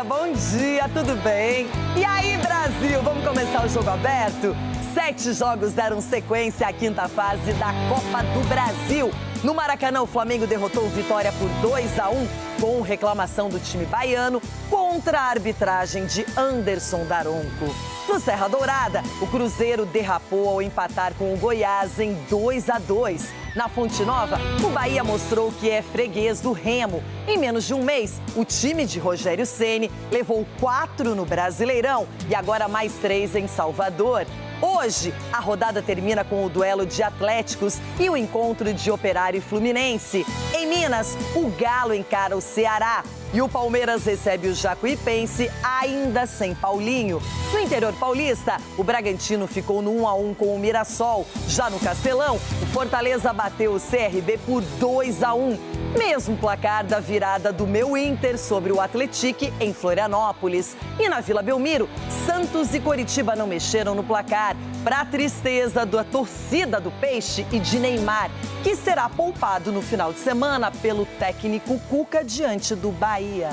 bom dia, tudo bem? E aí, Brasil, vamos começar o Jogo Aberto? 7 jogos deram sequência à quinta fase da Copa do Brasil. No Maracanã, o Flamengo derrotou o Vitória por 2-1, com reclamação do time baiano contra a arbitragem de Anderson Daronco. No Serra Dourada, o Cruzeiro derrapou ao empatar com o Goiás em 2-2. Na Fonte Nova, o Bahia mostrou que é freguês do Remo. Em menos de um mês, o time de Rogério Ceni levou 4 no Brasileirão e agora mais 3 em Salvador. Hoje, a rodada termina com o duelo de Atléticos e o encontro de Operário e Fluminense. Em Minas, o Galo encara o Ceará e o Palmeiras recebe o Jacuipense ainda sem Paulinho. No interior paulista, o Bragantino ficou no 1-1 com o Mirassol. Já no Castelão, o Fortaleza bateu o CRB por 2-1. Mesmo placar da virada do meu Inter sobre o Atlético em Florianópolis. E na Vila Belmiro, Santos e Coritiba não mexeram no placar, para a tristeza da torcida do Peixe e de Neymar, que será poupado no final de semana pelo técnico Cuca diante do Bahia.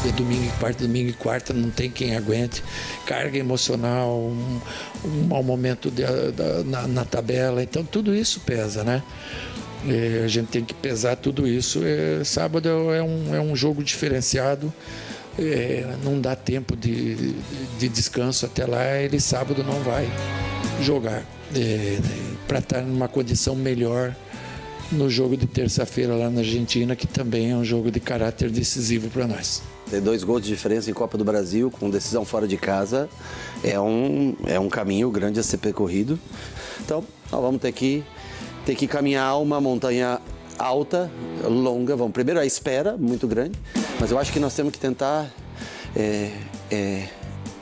É domingo e quarta, não tem quem aguente. Carga emocional, um mau momento na tabela, então tudo isso pesa, né? A gente tem que pesar tudo isso. Sábado é um jogo diferenciado, não dá tempo de descanso até lá. Ele sábado não vai jogar para estar numa condição melhor no jogo de terça-feira lá na Argentina, que também é um jogo de caráter decisivo para nós. Ter 2 gols de diferença em Copa do Brasil, com decisão fora de casa, é um caminho grande a ser percorrido. Então, nós vamos ter que caminhar uma montanha alta, longa. Vamos primeiro a espera, muito grande, mas eu acho que nós temos que tentar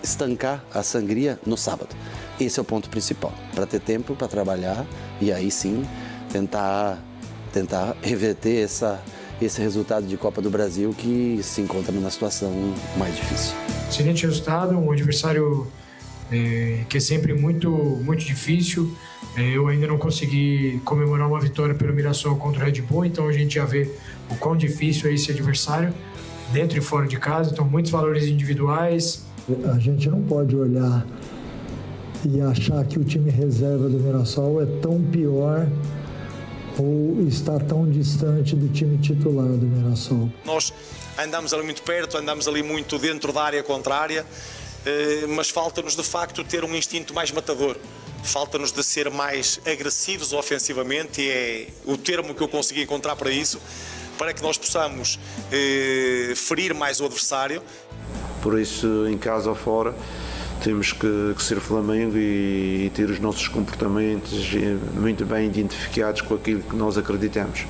estancar a sangria no sábado. Esse é o ponto principal, para ter tempo para trabalhar e aí sim tentar reverter esse resultado de Copa do Brasil que se encontra numa situação mais difícil. Excelente resultado, um adversário que é sempre muito, muito difícil. Eu ainda não consegui comemorar uma vitória pelo Mirassol contra o Red Bull, então a gente já vê o quão difícil é esse adversário, dentro e fora de casa, então muitos valores individuais. A gente não pode olhar e achar que o time reserva do Mirassol é tão pior ou está tão distante do time titular do Mirassol. Nós andamos ali muito perto, andamos ali muito dentro da área contrária, mas falta-nos de facto ter um instinto mais matador. Falta-nos de ser mais agressivos ofensivamente, e é o termo que eu consegui encontrar para isso, para que nós possamos ferir mais o adversário. Por isso, em casa ou fora, temos que ser Flamengo e ter os nossos comportamentos muito bem identificados com aquilo que nós acreditamos.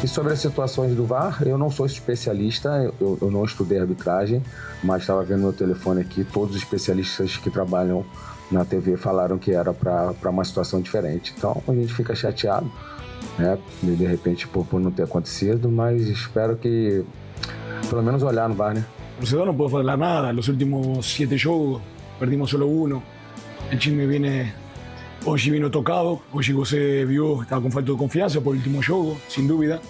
E sobre as situações do VAR, eu não sou especialista, eu não estudei arbitragem, mas estava vendo no telefone aqui, todos os especialistas que trabalham na TV falaram que era para uma situação diferente. Então a gente fica chateado, né, de repente por não ter acontecido, mas espero que pelo menos olhar no VAR, né? El Cruzeiro no puede falar nada. Los últimos 7 jogos perdimos solo 1. El time hoy vino tocado. Hoy José vio, estaba con falta de confianza por el último juego, sin duda.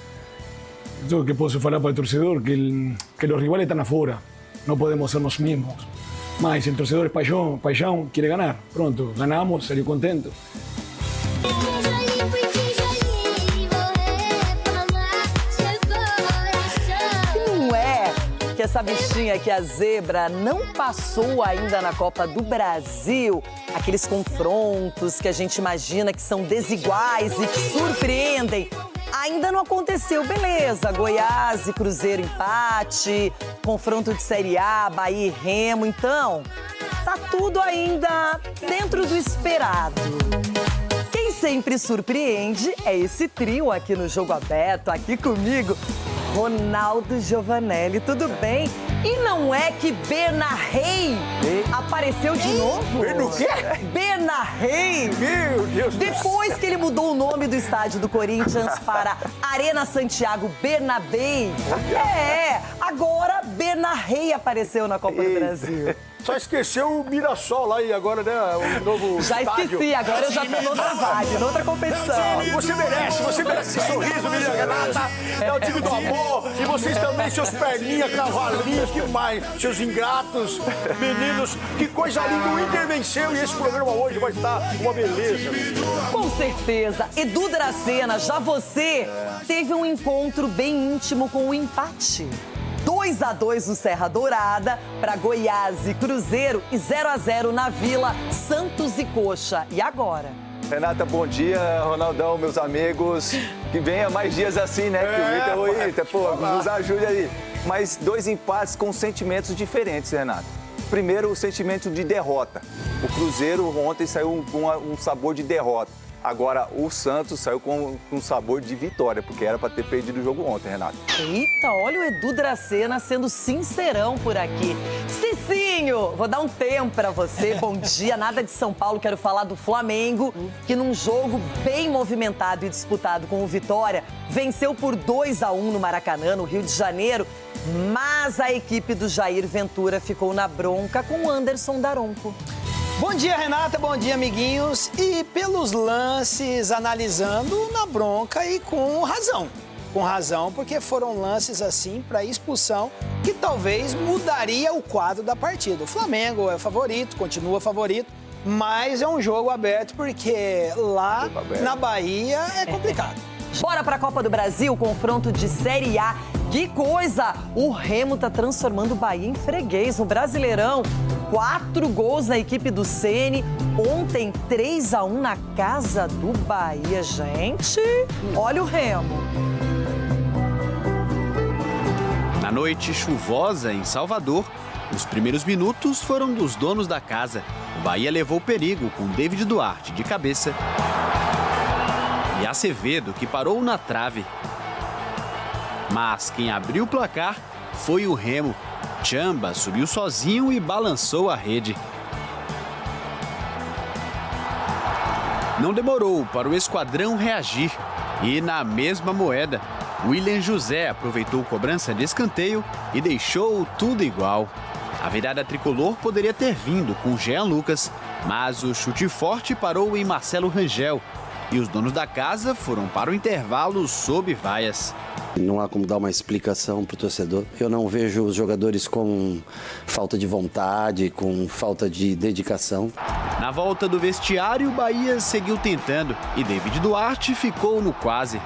Entonces, ¿qué puedo hablar para el torcedor? Que los rivales están afuera. No podemos ser los mismos. Más, el torcedor es paixão, quiere ganar. Pronto, ganamos, salió contento. Que essa bichinha aqui, a zebra, não passou ainda na Copa do Brasil. Aqueles confrontos que a gente imagina que são desiguais e que surpreendem. Ainda não aconteceu, beleza. Goiás e Cruzeiro empate, confronto de Série A, Bahia e Remo. Então, tá tudo ainda dentro do esperado. Quem sempre surpreende é esse trio aqui no Jogo Aberto, aqui comigo. Ronaldo Giovanelli, tudo bem? E não é que Bernarrey apareceu de novo? O quê? Bernarrey! Meu Deus do céu! Depois que ele mudou o nome do estádio do Corinthians para Arena Santiago Bernabéu. Agora Bernarrey apareceu na Copa do Brasil. Só esqueceu o Mirassol lá e agora, né? O novo Já estádio. esqueci, agora eu já tô noutra vibe, noutra competição. Você merece esse sorriso, menina Renata. É o time do amor. E vocês também, seus perninhas, cavalinhos, que mais? Seus ingratos, meninos. Que coisa linda. O Inter venceu e esse programa hoje vai estar uma beleza. Com certeza. Edu Dracena, já você teve um encontro bem íntimo com o empate. 2-2 no Serra Dourada para Goiás e Cruzeiro e 0-0 na Vila, Santos e Coxa. E agora? Renata, bom dia. Ronaldão, meus amigos. Que venha mais dias assim, né? Que o Inter, nos ajude aí. Mas 2 empates com sentimentos diferentes, Renata. Primeiro, o sentimento de derrota. O Cruzeiro ontem saiu com um sabor de derrota. Agora, o Santos saiu com um sabor de vitória, porque era para ter perdido o jogo ontem, Renato. Eita, olha o Edu Dracena sendo sincerão por aqui. Cicinho, vou dar um tempo para você. Bom dia, nada de São Paulo, quero falar do Flamengo, que num jogo bem movimentado e disputado com o Vitória, venceu por 2-1 no Maracanã, no Rio de Janeiro, mas a equipe do Jair Ventura ficou na bronca com o Anderson Daronco. Bom dia, Renata. Bom dia, amiguinhos. E pelos lances, analisando na bronca e com razão. Com razão, porque foram lances assim para expulsão que talvez mudaria o quadro da partida. O Flamengo é favorito, continua favorito, mas é um jogo aberto porque lá na Bahia é complicado. Bora pra Copa do Brasil, confronto de Série A. Que coisa! O Remo tá transformando o Bahia em freguês no Brasileirão. 4 gols na equipe do Ceni. Ontem, 3-1 na casa do Bahia. Gente, olha o Remo. Na noite chuvosa em Salvador, os primeiros minutos foram dos donos da casa. O Bahia levou perigo com David Duarte de cabeça e Acevedo, que parou na trave. Mas quem abriu o placar foi o Remo. Tchamba subiu sozinho e balançou a rede. Não demorou para o esquadrão reagir. E na mesma moeda, William José aproveitou cobrança de escanteio e deixou tudo igual. A virada tricolor poderia ter vindo com Jean Lucas, mas o chute forte parou em Marcelo Rangel. E os donos da casa foram para o intervalo sob vaias. Não há como dar uma explicação para o torcedor. Eu não vejo os jogadores com falta de vontade, com falta de dedicação. Na volta do vestiário, o Bahia seguiu tentando e David Duarte ficou no quase.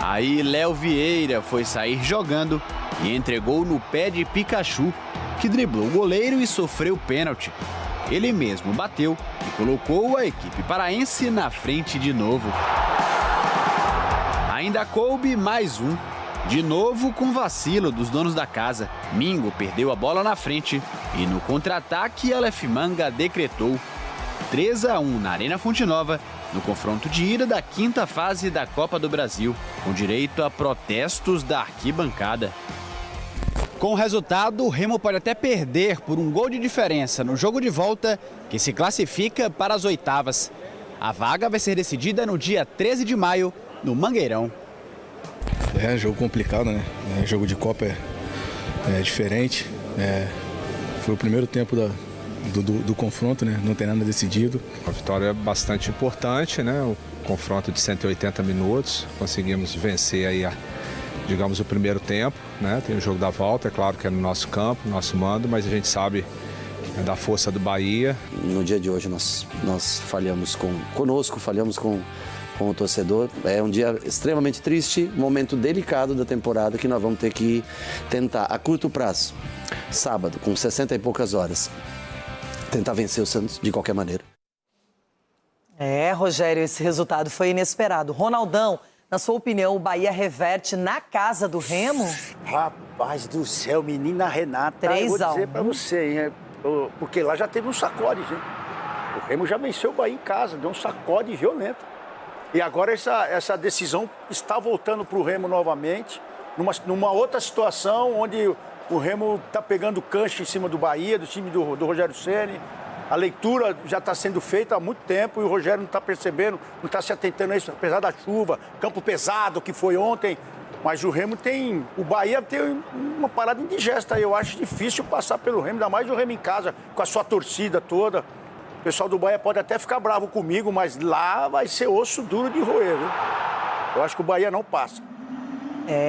Aí Léo Vieira foi sair jogando e entregou no pé de Pikachu, que driblou o goleiro e sofreu pênalti. Ele mesmo bateu e colocou a equipe paraense na frente de novo. Ainda coube mais um, de novo com vacilo dos donos da casa. Mingo perdeu a bola na frente e no contra-ataque Aleph Manga decretou 3-1 na Arena Fonte Nova, no confronto de ida da 5ª fase da Copa do Brasil, com direito a protestos da arquibancada. Com o resultado, o Remo pode até perder por um gol de diferença no jogo de volta, que se classifica para as oitavas. A vaga vai ser decidida no dia 13 de maio, no Mangueirão. É jogo complicado, né? Jogo de Copa é diferente. Foi o primeiro tempo do confronto, né? Não tem nada decidido. A vitória é bastante importante, né? O confronto de 180 minutos. Conseguimos vencer aí digamos, o primeiro tempo, né? Tem o jogo da volta, é claro que é no nosso campo, no nosso mando, mas a gente sabe da força do Bahia. No dia de hoje nós falhamos conosco, falhamos com o torcedor. É um dia extremamente triste, momento delicado da temporada que nós vamos ter que tentar, a curto prazo, sábado, com 60 e poucas horas, tentar vencer o Santos de qualquer maneira. Rogério, esse resultado foi inesperado. Ronaldão, na sua opinião, o Bahia reverte na casa do Remo? Rapaz do céu, menina Renata, 3-1. eu vou dizer pra você, hein? Porque lá já teve um sacode, hein? O Remo já venceu o Bahia em casa, deu um sacode violento. E agora essa decisão está voltando pro Remo novamente, numa outra situação onde o Remo está pegando cancha em cima do Bahia, do time do Rogério Ceni. A leitura já está sendo feita há muito tempo e o Rogério não está percebendo, não está se atentando a isso, apesar da chuva, campo pesado que foi ontem. Mas o Remo tem... O Bahia tem uma parada indigesta aí. Eu acho difícil passar pelo Remo, ainda mais o Remo em casa, com a sua torcida toda. O pessoal do Bahia pode até ficar bravo comigo, mas lá vai ser osso duro de roer, viu? Eu acho que o Bahia não passa.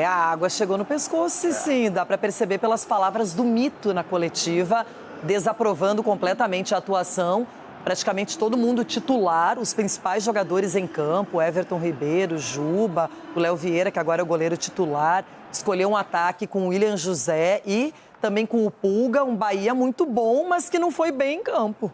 A água chegou no pescoço, sim. Dá para perceber pelas palavras do Mito na coletiva, desaprovando completamente a atuação. Praticamente todo mundo titular, os principais jogadores em campo, Everton Ribeiro, Juba, o Léo Vieira, que agora é o goleiro titular, escolheu um ataque com o William José e também com o Pulga, um Bahia muito bom, mas que não foi bem em campo.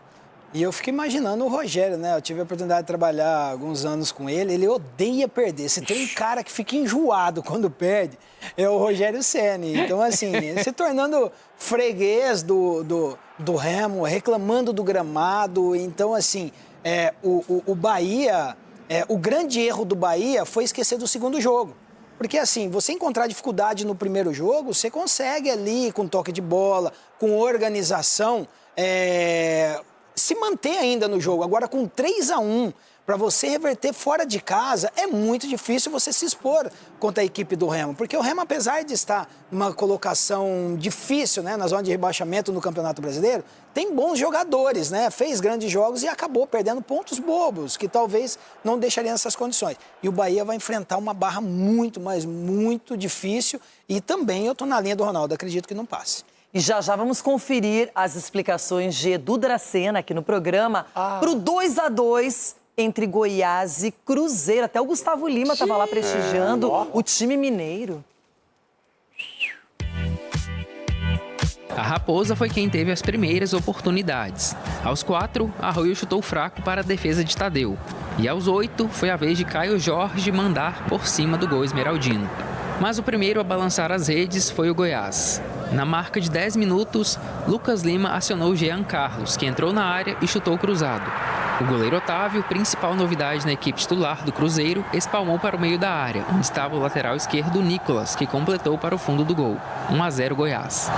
E eu fico imaginando o Rogério, né? Eu tive a oportunidade de trabalhar alguns anos com ele, ele odeia perder. Se tem um cara que fica enjoado quando perde, é o Rogério Ceni. Então, assim, se tornando freguês do Remo, reclamando do gramado. Então, assim, o Bahia, o grande erro do Bahia foi esquecer do segundo jogo. Porque, assim, você encontrar dificuldade no primeiro jogo, você consegue ali, com toque de bola, com organização, se manter ainda no jogo. Agora, com 3-1, para você reverter fora de casa, é muito difícil você se expor contra a equipe do Remo. Porque o Remo, apesar de estar numa colocação difícil, né, na zona de rebaixamento no Campeonato Brasileiro, tem bons jogadores, né? Fez grandes jogos e acabou perdendo pontos bobos, que talvez não deixariam essas condições. E o Bahia vai enfrentar uma barra muito, mas muito difícil. E também eu tô na linha do Ronaldo, acredito que não passe. E já vamos conferir as explicações de Edu Dracena aqui no programa para o 2-2 entre Goiás e Cruzeiro. Até o Gustavo Lima estava lá prestigiando o time mineiro. A Raposa foi quem teve as primeiras oportunidades. Aos 4, Arroio chutou fraco para a defesa de Tadeu. E aos 8, foi a vez de Caio Jorge mandar por cima do gol esmeraldino. Mas o primeiro a balançar as redes foi o Goiás. Na marca de 10 minutos, Lucas Lima acionou Jean Carlos, que entrou na área e chutou cruzado. O goleiro Otávio, principal novidade na equipe titular do Cruzeiro, espalmou para o meio da área, onde estava o lateral esquerdo Nicolas, que completou para o fundo do gol. 1-0 Goiás.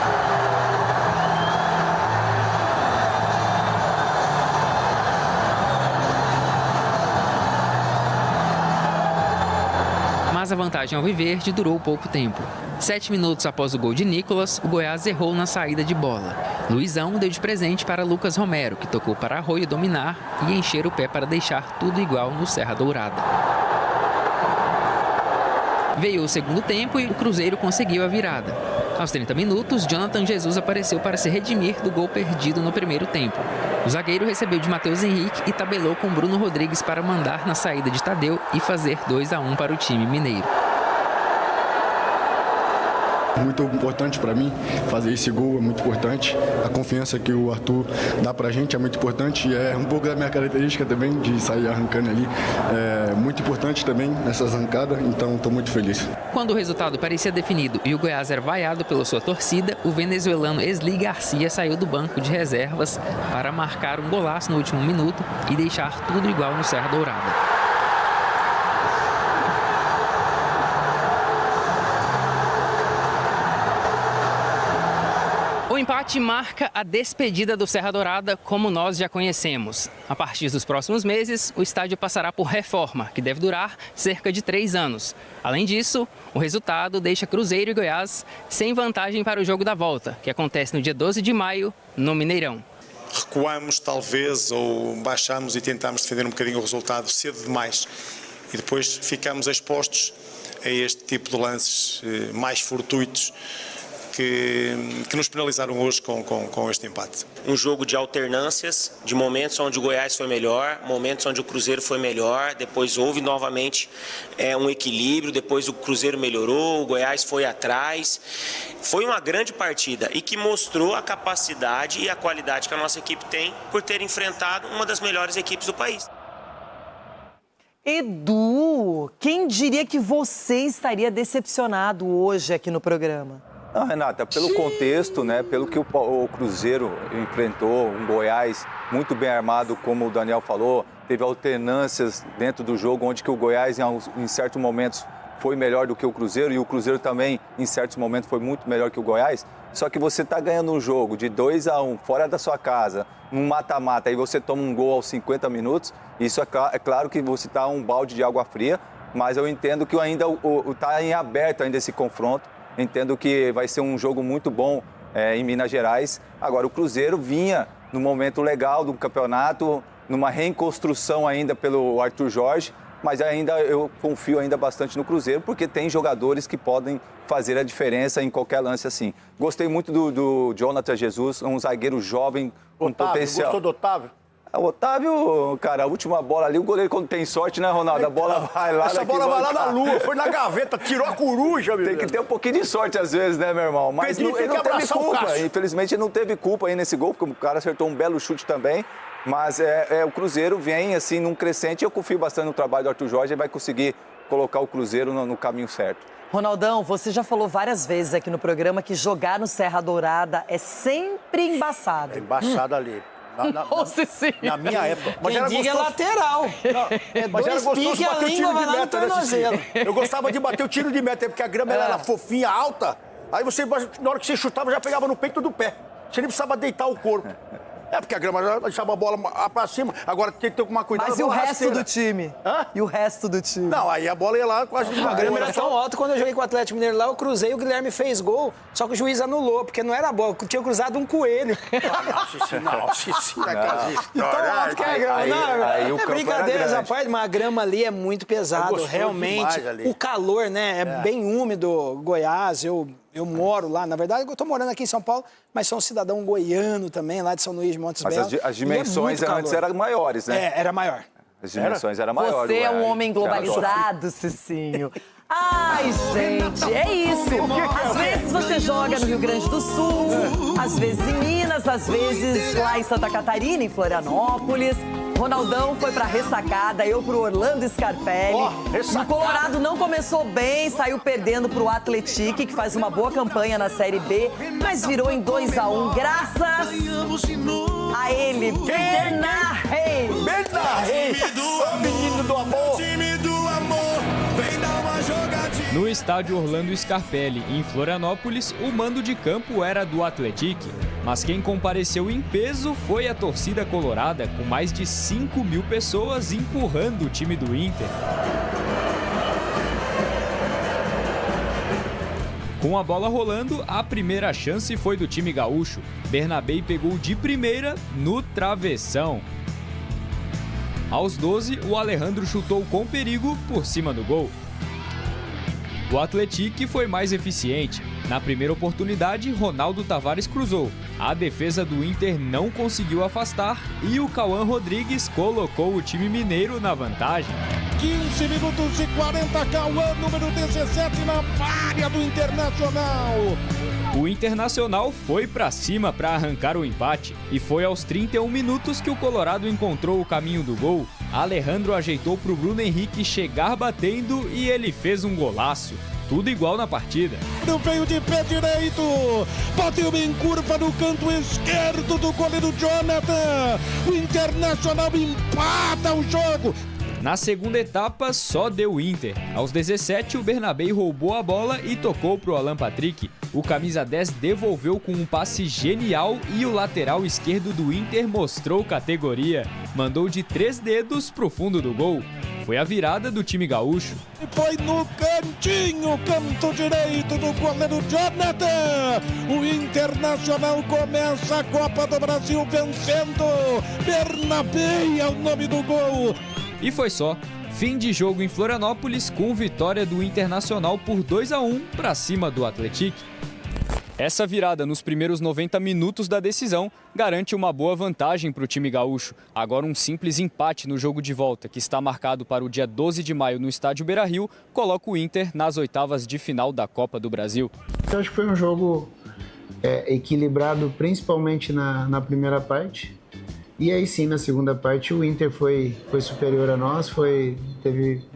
Mas a vantagem alviverde durou pouco tempo. 7 minutos após o gol de Nicolas, o Goiás errou na saída de bola. Luizão deu de presente para Lucas Romero, que tocou para Arroio dominar e encher o pé para deixar tudo igual no Serra Dourada. Veio o segundo tempo e o Cruzeiro conseguiu a virada. Aos 30 minutos, Jonathan Jesus apareceu para se redimir do gol perdido no primeiro tempo. O zagueiro recebeu de Matheus Henrique e tabelou com Bruno Rodrigues para mandar na saída de Tadeu e fazer 2-1 para o time mineiro. Muito importante para mim fazer esse gol, é muito importante. A confiança que o Arthur dá pra gente é muito importante. É um pouco da minha característica também de sair arrancando ali. É muito importante também nessas arrancadas, então estou muito feliz. Quando o resultado parecia definido e o Goiás era vaiado pela sua torcida, o venezuelano Esli Garcia saiu do banco de reservas para marcar um golaço no último minuto e deixar tudo igual no Serra Dourada. O empate marca a despedida do Serra Dourada como nós já conhecemos. A partir dos próximos meses, o estádio passará por reforma, que deve durar cerca de 3 anos. Além disso, o resultado deixa Cruzeiro e Goiás sem vantagem para o jogo da volta, que acontece no dia 12 de maio, no Mineirão. Recuamos, talvez, ou baixamos e tentamos defender um bocadinho o resultado cedo demais. E depois ficamos expostos a este tipo de lances mais fortuitos que nos penalizaram hoje com este empate. Um jogo de alternâncias, de momentos onde o Goiás foi melhor, momentos onde o Cruzeiro foi melhor, depois houve novamente um equilíbrio, depois o Cruzeiro melhorou, o Goiás foi atrás. Foi uma grande partida e que mostrou a capacidade e a qualidade que a nossa equipe tem por ter enfrentado uma das melhores equipes do país. Edu, quem diria que você estaria decepcionado hoje aqui no programa? Não, Renata, pelo contexto, né, pelo que o Cruzeiro enfrentou, um Goiás muito bem armado, como o Daniel falou, teve alternâncias dentro do jogo, onde que o Goiás, em certos momentos, foi melhor do que o Cruzeiro, e o Cruzeiro também, em certos momentos, foi muito melhor que o Goiás. Só que você está ganhando um jogo de 2-1, fora da sua casa, num mata-mata, aí você toma um gol aos 50 minutos, isso é claro que você está um balde de água fria, mas eu entendo que ainda está em aberto ainda esse confronto. Entendo que vai ser um jogo muito bom em Minas Gerais. Agora, o Cruzeiro vinha num momento legal do campeonato, numa reconstrução ainda pelo Arthur Jorge, mas ainda eu confio ainda bastante no Cruzeiro, porque tem jogadores que podem fazer a diferença em qualquer lance assim. Gostei muito do Jonathan Jesus, um zagueiro jovem com potencial. Gostou do Otávio? O Otávio, cara, a última bola ali, o goleiro quando tem sorte, né, Ronaldo? A bola vai lá. Essa bola vai lá na lua, foi na gaveta, tirou a coruja, meu. Tem que ter um pouquinho de sorte às vezes, né, meu irmão? Mas ele não teve culpa. Infelizmente, ele não teve culpa aí nesse gol, porque o cara acertou um belo chute também. Mas o Cruzeiro vem, assim, num crescente. Eu confio bastante no trabalho do Arthur Jorge, ele vai conseguir colocar o Cruzeiro no caminho certo. Ronaldão, você já falou várias vezes aqui no programa que jogar no Serra Dourada é sempre embaçado. É embaçado ali. Na minha época. Mas era gostoso. Lateral. Mas era gostoso bater o tiro de meta, né? Eu gostava de bater o tiro de meta, porque a grama era fofinha, alta. Aí você, na hora que você chutava, já pegava no peito do pé. Você nem precisava deitar o corpo. Porque a grama já deixava a bola pra cima. Agora tem que ter tomar cuidado. Mas e o resto do time? Hã? E o resto do time? Não, aí a bola ia lá quase... A grama era tão alta, quando eu joguei com o Atlético Mineiro lá, eu cruzei, o Guilherme fez gol, só que o juiz anulou, porque não era bola, tinha cruzado um coelho. Nossa, Tão alto que é a grama. Aí o brincadeiras à parte, mas a grama ali é muito pesado, realmente. O calor, né, é bem úmido, Goiás, eu moro lá, na verdade eu tô morando aqui em São Paulo, mas sou um cidadão goiano também, lá de São Luís de Montes Belos. Mas as dimensões antes eram maiores, né? Era maior. As dimensões eram maiores. Você é um homem globalizado, Cicinho. Ai, gente, é isso. Às vezes você joga no Rio Grande do Sul, às vezes em Minas, às vezes lá em Santa Catarina, em Florianópolis. Ronaldão foi pra ressacada, eu pro Orlando Scarpelli. O Colorado não começou bem, saiu perdendo pro Atlético, que faz uma boa campanha na Série B, mas virou em 2-1, graças a ele, Bernarrey. Bernarrey, o menino do amor. No estádio Orlando Scarpelli, em Florianópolis, o mando de campo era do Atlético, mas quem compareceu em peso foi a torcida colorada, com mais de 5.000 pessoas empurrando o time do Inter. Com a bola rolando, a primeira chance foi do time gaúcho. Bernabei pegou de primeira no travessão. Aos 12, o Alejandro chutou com perigo por cima do gol. O Atlético foi mais eficiente. Na primeira oportunidade, Ronaldo Tavares cruzou. A defesa do Inter não conseguiu afastar e o Cauã Rodrigues colocou o time mineiro na vantagem. 15 minutos e 40, Cauã, número 17, na área do Internacional. O Internacional foi pra cima para arrancar o empate e foi aos 31 minutos que o Colorado encontrou o caminho do gol. Alejandro ajeitou pro Bruno Henrique chegar batendo e ele fez um golaço. Tudo igual na partida. Não veio de pé direito, bateu em curva no canto esquerdo do goleiro Jonathan. O Internacional empata o jogo. Na segunda etapa, só deu Inter. Aos 17, o Bernabei roubou a bola e tocou pro Alan Patrick. O camisa 10 devolveu com um passe genial e o lateral esquerdo do Inter mostrou categoria. Mandou de 3 dedos pro fundo do gol. Foi a virada do time gaúcho. Foi no cantinho, canto direito do goleiro Jonathan. O Internacional começa a Copa do Brasil vencendo. Bernabei é o nome do gol. E foi só. Fim de jogo em Florianópolis com vitória do Internacional por 2-1 para cima do Atlético. Essa virada nos primeiros 90 minutos da decisão garante uma boa vantagem para o time gaúcho. Agora um simples empate no jogo de volta, que está marcado para o dia 12 de maio no estádio Beira-Rio, coloca o Inter nas oitavas de final da Copa do Brasil. Eu acho que foi um jogo equilibrado, principalmente na primeira parte. E aí sim, na segunda parte, o Inter foi superior a nós,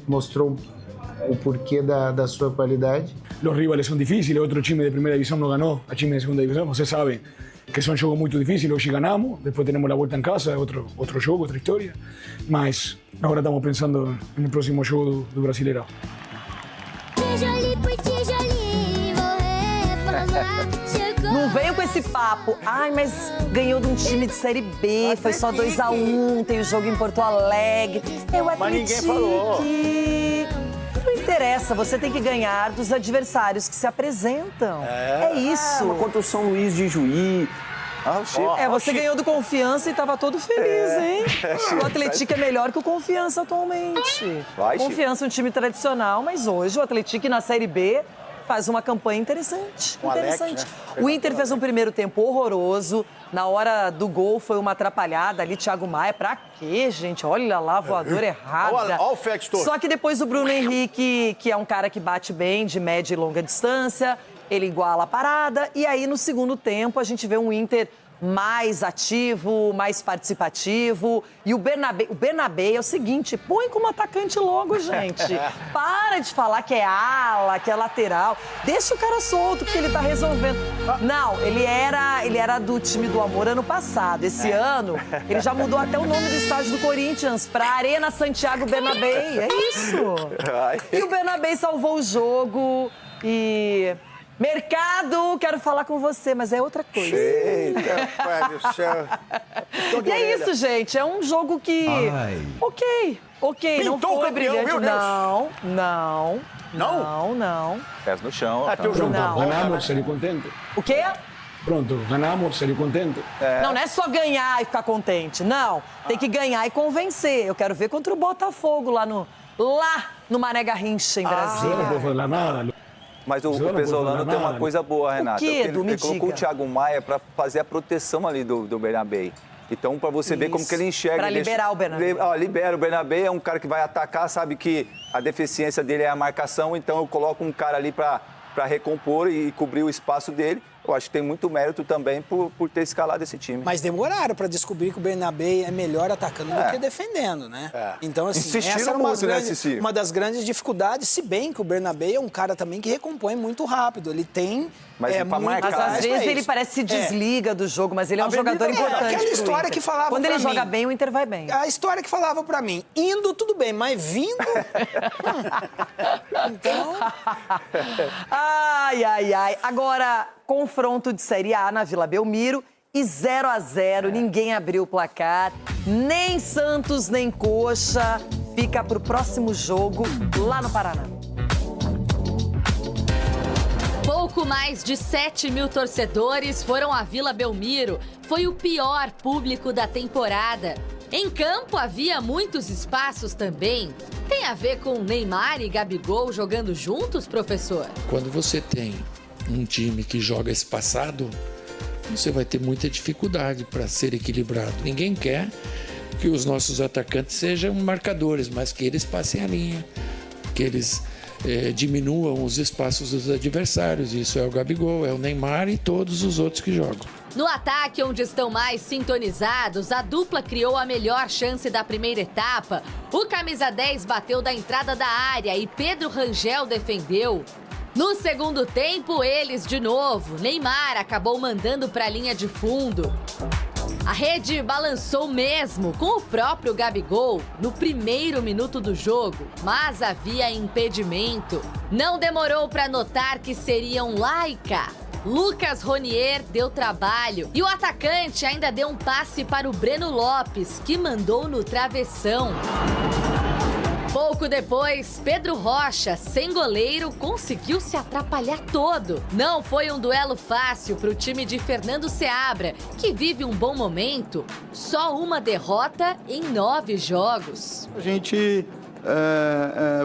mostrou o porquê da sua qualidade. Los rivales son difíciles, otro time de primera división no ganó, a time de segunda división, você sabe que son jogos muito difíciles, hoje ganamos, depois temos a volta em casa, outro jogo, outra história, mas agora estamos pensando no próximo jogo do Brasileirão. Não venham com esse papo. Ai, mas ganhou de um time de Série B, foi só 2-1, tem o jogo em Porto Alegre. É o Atlético. Mas ninguém falou. interessa, você tem que ganhar dos adversários que se apresentam. É isso. Mas contra o São Luís de Juí... Você ganhou do Confiança e tava todo feliz, hein? O Atlético é melhor que o Confiança atualmente. Confiança é um time tradicional, mas hoje o Atlético na Série B faz uma campanha interessante. Alex, né? O Inter fez um primeiro tempo horroroso. Na hora do gol foi uma atrapalhada ali, Thiago Maia. Pra quê, gente? Olha lá, voador errada. Olha o Félix todo. Só que depois o Bruno Henrique, que é um cara que bate bem de média e longa distância, ele iguala a parada. E aí, no segundo tempo, a gente vê um Inter mais ativo, mais participativo. E o Bernabé é o seguinte, põe como atacante logo, gente. Para de falar que é ala, que é lateral. Deixa o cara solto, porque ele tá resolvendo. Não, ele era do time do Amor ano passado. Esse ano, ele já mudou até o nome do estádio do Corinthians pra Arena Santiago Bernabéu. É isso. E o Bernabé salvou o jogo e... Mercado, quero falar com você, mas é outra coisa. Eita, pai do céu. E é isso, gente. É um jogo que... Ok. Não foi brilhante. Não. Pés no chão. Ganamos, seria contente. O quê? Pronto, ganamos, seria contente. Não é só ganhar e ficar contente. Não, tem que ganhar e convencer. Eu quero ver contra o Botafogo lá no Mané Garrincha, em Brasília. Não vou falar nada. Mas o Pesolano tem uma coisa boa, Renata. Ele colocou o Thiago Maia para fazer a proteção ali do Bernabé. Então, para você ver como que ele enxerga... Para liberar o Bernabé. Libera o Bernabé, é um cara que vai atacar, sabe que a deficiência dele é a marcação, então eu coloco um cara ali para recompor e cobrir o espaço dele. Eu acho que tem muito mérito também por ter escalado esse time. Mas demoraram para descobrir que o Bernabé é melhor atacando do que defendendo, né? Então, assim, essa era uma das grandes dificuldades, se bem que o Bernabé é um cara também que recompõe muito rápido. Ele tem... Mas às vezes ele parece que se desliga do jogo, mas ele é um jogador importante. Aquela história que falava quando ele joga bem, o Inter vai bem. A história que falava pra mim, indo tudo bem, mas vindo... Então... Ai. Agora, confronto de Série A na Vila Belmiro e 0-0, ninguém abriu o placar, nem Santos, nem Coxa. Fica pro próximo jogo lá no Paraná. Pouco mais de 7 mil torcedores foram à Vila Belmiro. Foi o pior público da temporada. Em campo havia muitos espaços também. Tem a ver com Neymar e Gabigol jogando juntos, professor? Quando você tem um time que joga espaçado, você vai ter muita dificuldade para ser equilibrado. Ninguém quer que os nossos atacantes sejam marcadores, mas que eles passem a linha, que eles diminuam os espaços dos adversários. Isso é o Gabigol, é o Neymar e todos os outros que jogam. No ataque, onde estão mais sintonizados, a dupla criou a melhor chance da primeira etapa. O camisa 10 bateu da entrada da área e Pedro Rangel defendeu. No segundo tempo, eles de novo. Neymar acabou mandando para a linha de fundo. A rede balançou mesmo com o próprio Gabigol no primeiro minuto do jogo, mas havia impedimento. Não demorou para notar que seriam laica. Lucas Ronier deu trabalho e o atacante ainda deu um passe para o Breno Lopes, que mandou no travessão. Pouco depois, Pedro Rocha, sem goleiro, conseguiu se atrapalhar todo. Não foi um duelo fácil para o time de Fernando Seabra, que vive um bom momento. Só uma derrota em 9 jogos. A gente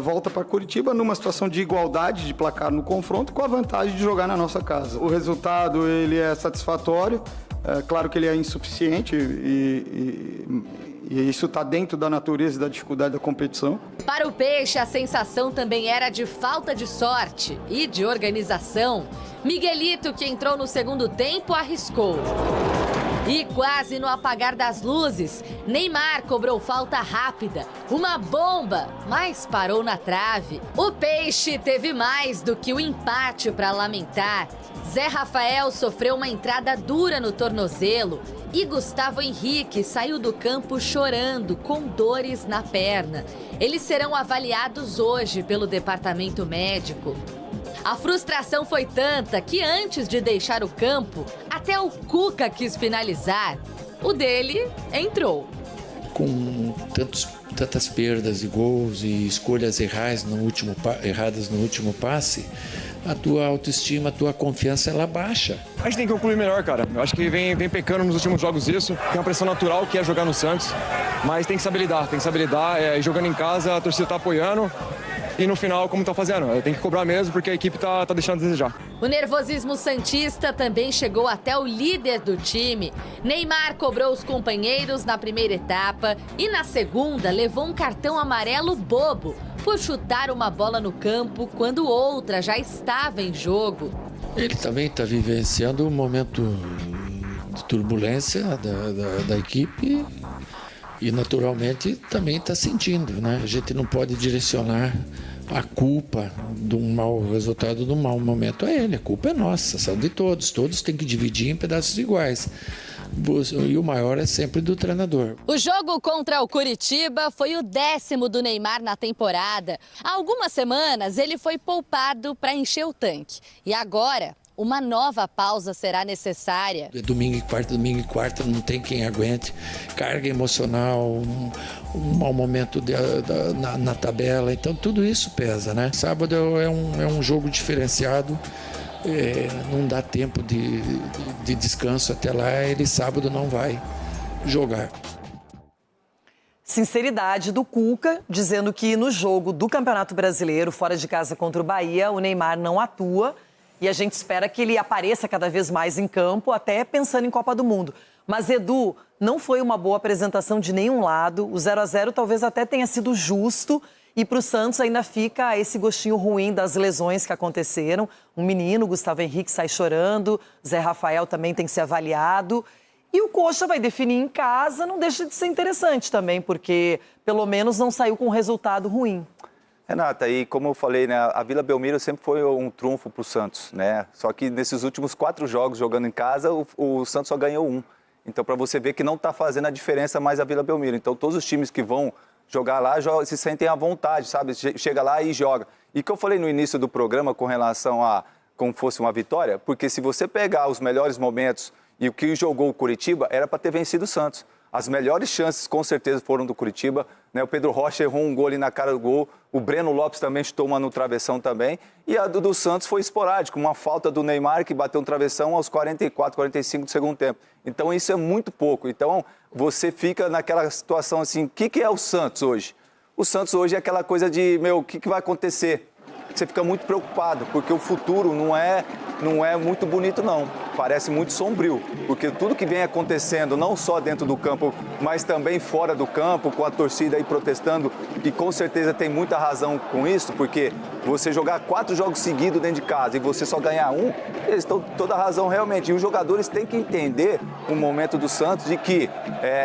volta para Curitiba numa situação de igualdade de placar no confronto, com a vantagem de jogar na nossa casa. O resultado ele é satisfatório, claro que ele é insuficiente e isso está dentro da natureza e da dificuldade da competição. Para o Peixe, a sensação também era de falta de sorte e de organização. Miguelito, que entrou no segundo tempo, arriscou. E quase no apagar das luzes, Neymar cobrou falta rápida. Uma bomba, mas parou na trave. O Peixe teve mais do que o empate para lamentar. Zé Rafael sofreu uma entrada dura no tornozelo e Gustavo Henrique saiu do campo chorando, com dores na perna. Eles serão avaliados hoje pelo departamento médico. A frustração foi tanta que antes de deixar o campo, até o Cuca quis finalizar. O dele entrou. com tantas perdas de gols e escolhas erradas no último passe, a tua autoestima, a tua confiança, ela baixa. A gente tem que concluir melhor, cara. Eu acho que vem pecando nos últimos jogos isso. Tem uma pressão natural que é jogar no Santos, mas tem que saber lidar. Jogando em casa, a torcida tá apoiando. E no final, como tá fazendo? Tem que cobrar mesmo, porque a equipe tá deixando a desejar. O nervosismo santista também chegou até o líder do time. Neymar cobrou os companheiros na primeira etapa e na segunda levou um cartão amarelo bobo por chutar uma bola no campo quando outra já estava em jogo. Ele também está vivenciando um momento de turbulência da equipe e naturalmente também está sentindo, né? A gente não pode direcionar a culpa de um mau resultado, de um mau momento a ele. A culpa é nossa, são de todos. Todos têm que dividir em pedaços iguais. E o maior é sempre do treinador. O jogo contra o Curitiba foi o 10º do Neymar na temporada. Há algumas semanas ele foi poupado para encher o tanque. E agora, uma nova pausa será necessária. Domingo e quarta, não tem quem aguente. Carga emocional, um mau momento na tabela. Então tudo isso pesa, né? Sábado é um jogo diferenciado. Não dá tempo de descanso até lá, ele sábado não vai jogar. Sinceridade do Cuca, dizendo que no jogo do Campeonato Brasileiro, fora de casa contra o Bahia, o Neymar não atua e a gente espera que ele apareça cada vez mais em campo, até pensando em Copa do Mundo. Mas, Edu, não foi uma boa apresentação de nenhum lado, o 0-0 talvez até tenha sido justo. E para o Santos ainda fica esse gostinho ruim das lesões que aconteceram. Um menino, Gustavo Henrique, sai chorando. Zé Rafael também tem que ser avaliado. E o Coxa vai definir em casa, não deixa de ser interessante também, porque pelo menos não saiu com um resultado ruim. Renata, e como eu falei, né, a Vila Belmiro sempre foi um trunfo para o Santos, né? Só que nesses últimos 4 jogos jogando em casa, o Santos só ganhou 1. Então, para você ver que não está fazendo a diferença mais a Vila Belmiro. Então, todos os times que vão jogar lá, se sentem à vontade, sabe? Chega lá e joga. E o que eu falei no início do programa com relação a como fosse uma vitória, porque se você pegar os melhores momentos e o que jogou o Curitiba, era para ter vencido o Santos. As melhores chances, com certeza, foram do Curitiba, né? O Pedro Rocha errou um gol ali na cara do gol, o Breno Lopes também chutou uma no travessão também, e a do Santos foi esporádica, uma falta do Neymar que bateu no travessão aos 44, 45 do segundo tempo. Então isso é muito pouco. Então você fica naquela situação assim, o que é o Santos hoje? O Santos hoje é aquela coisa de, o que vai acontecer? Você fica muito preocupado, porque o futuro não é muito bonito, não. Parece muito sombrio, porque tudo que vem acontecendo, não só dentro do campo, mas também fora do campo, com a torcida aí protestando, e com certeza tem muita razão com isso, porque você jogar 4 jogos seguidos dentro de casa e você só ganhar 1, eles estão toda a razão realmente. E os jogadores têm que entender o momento do Santos de que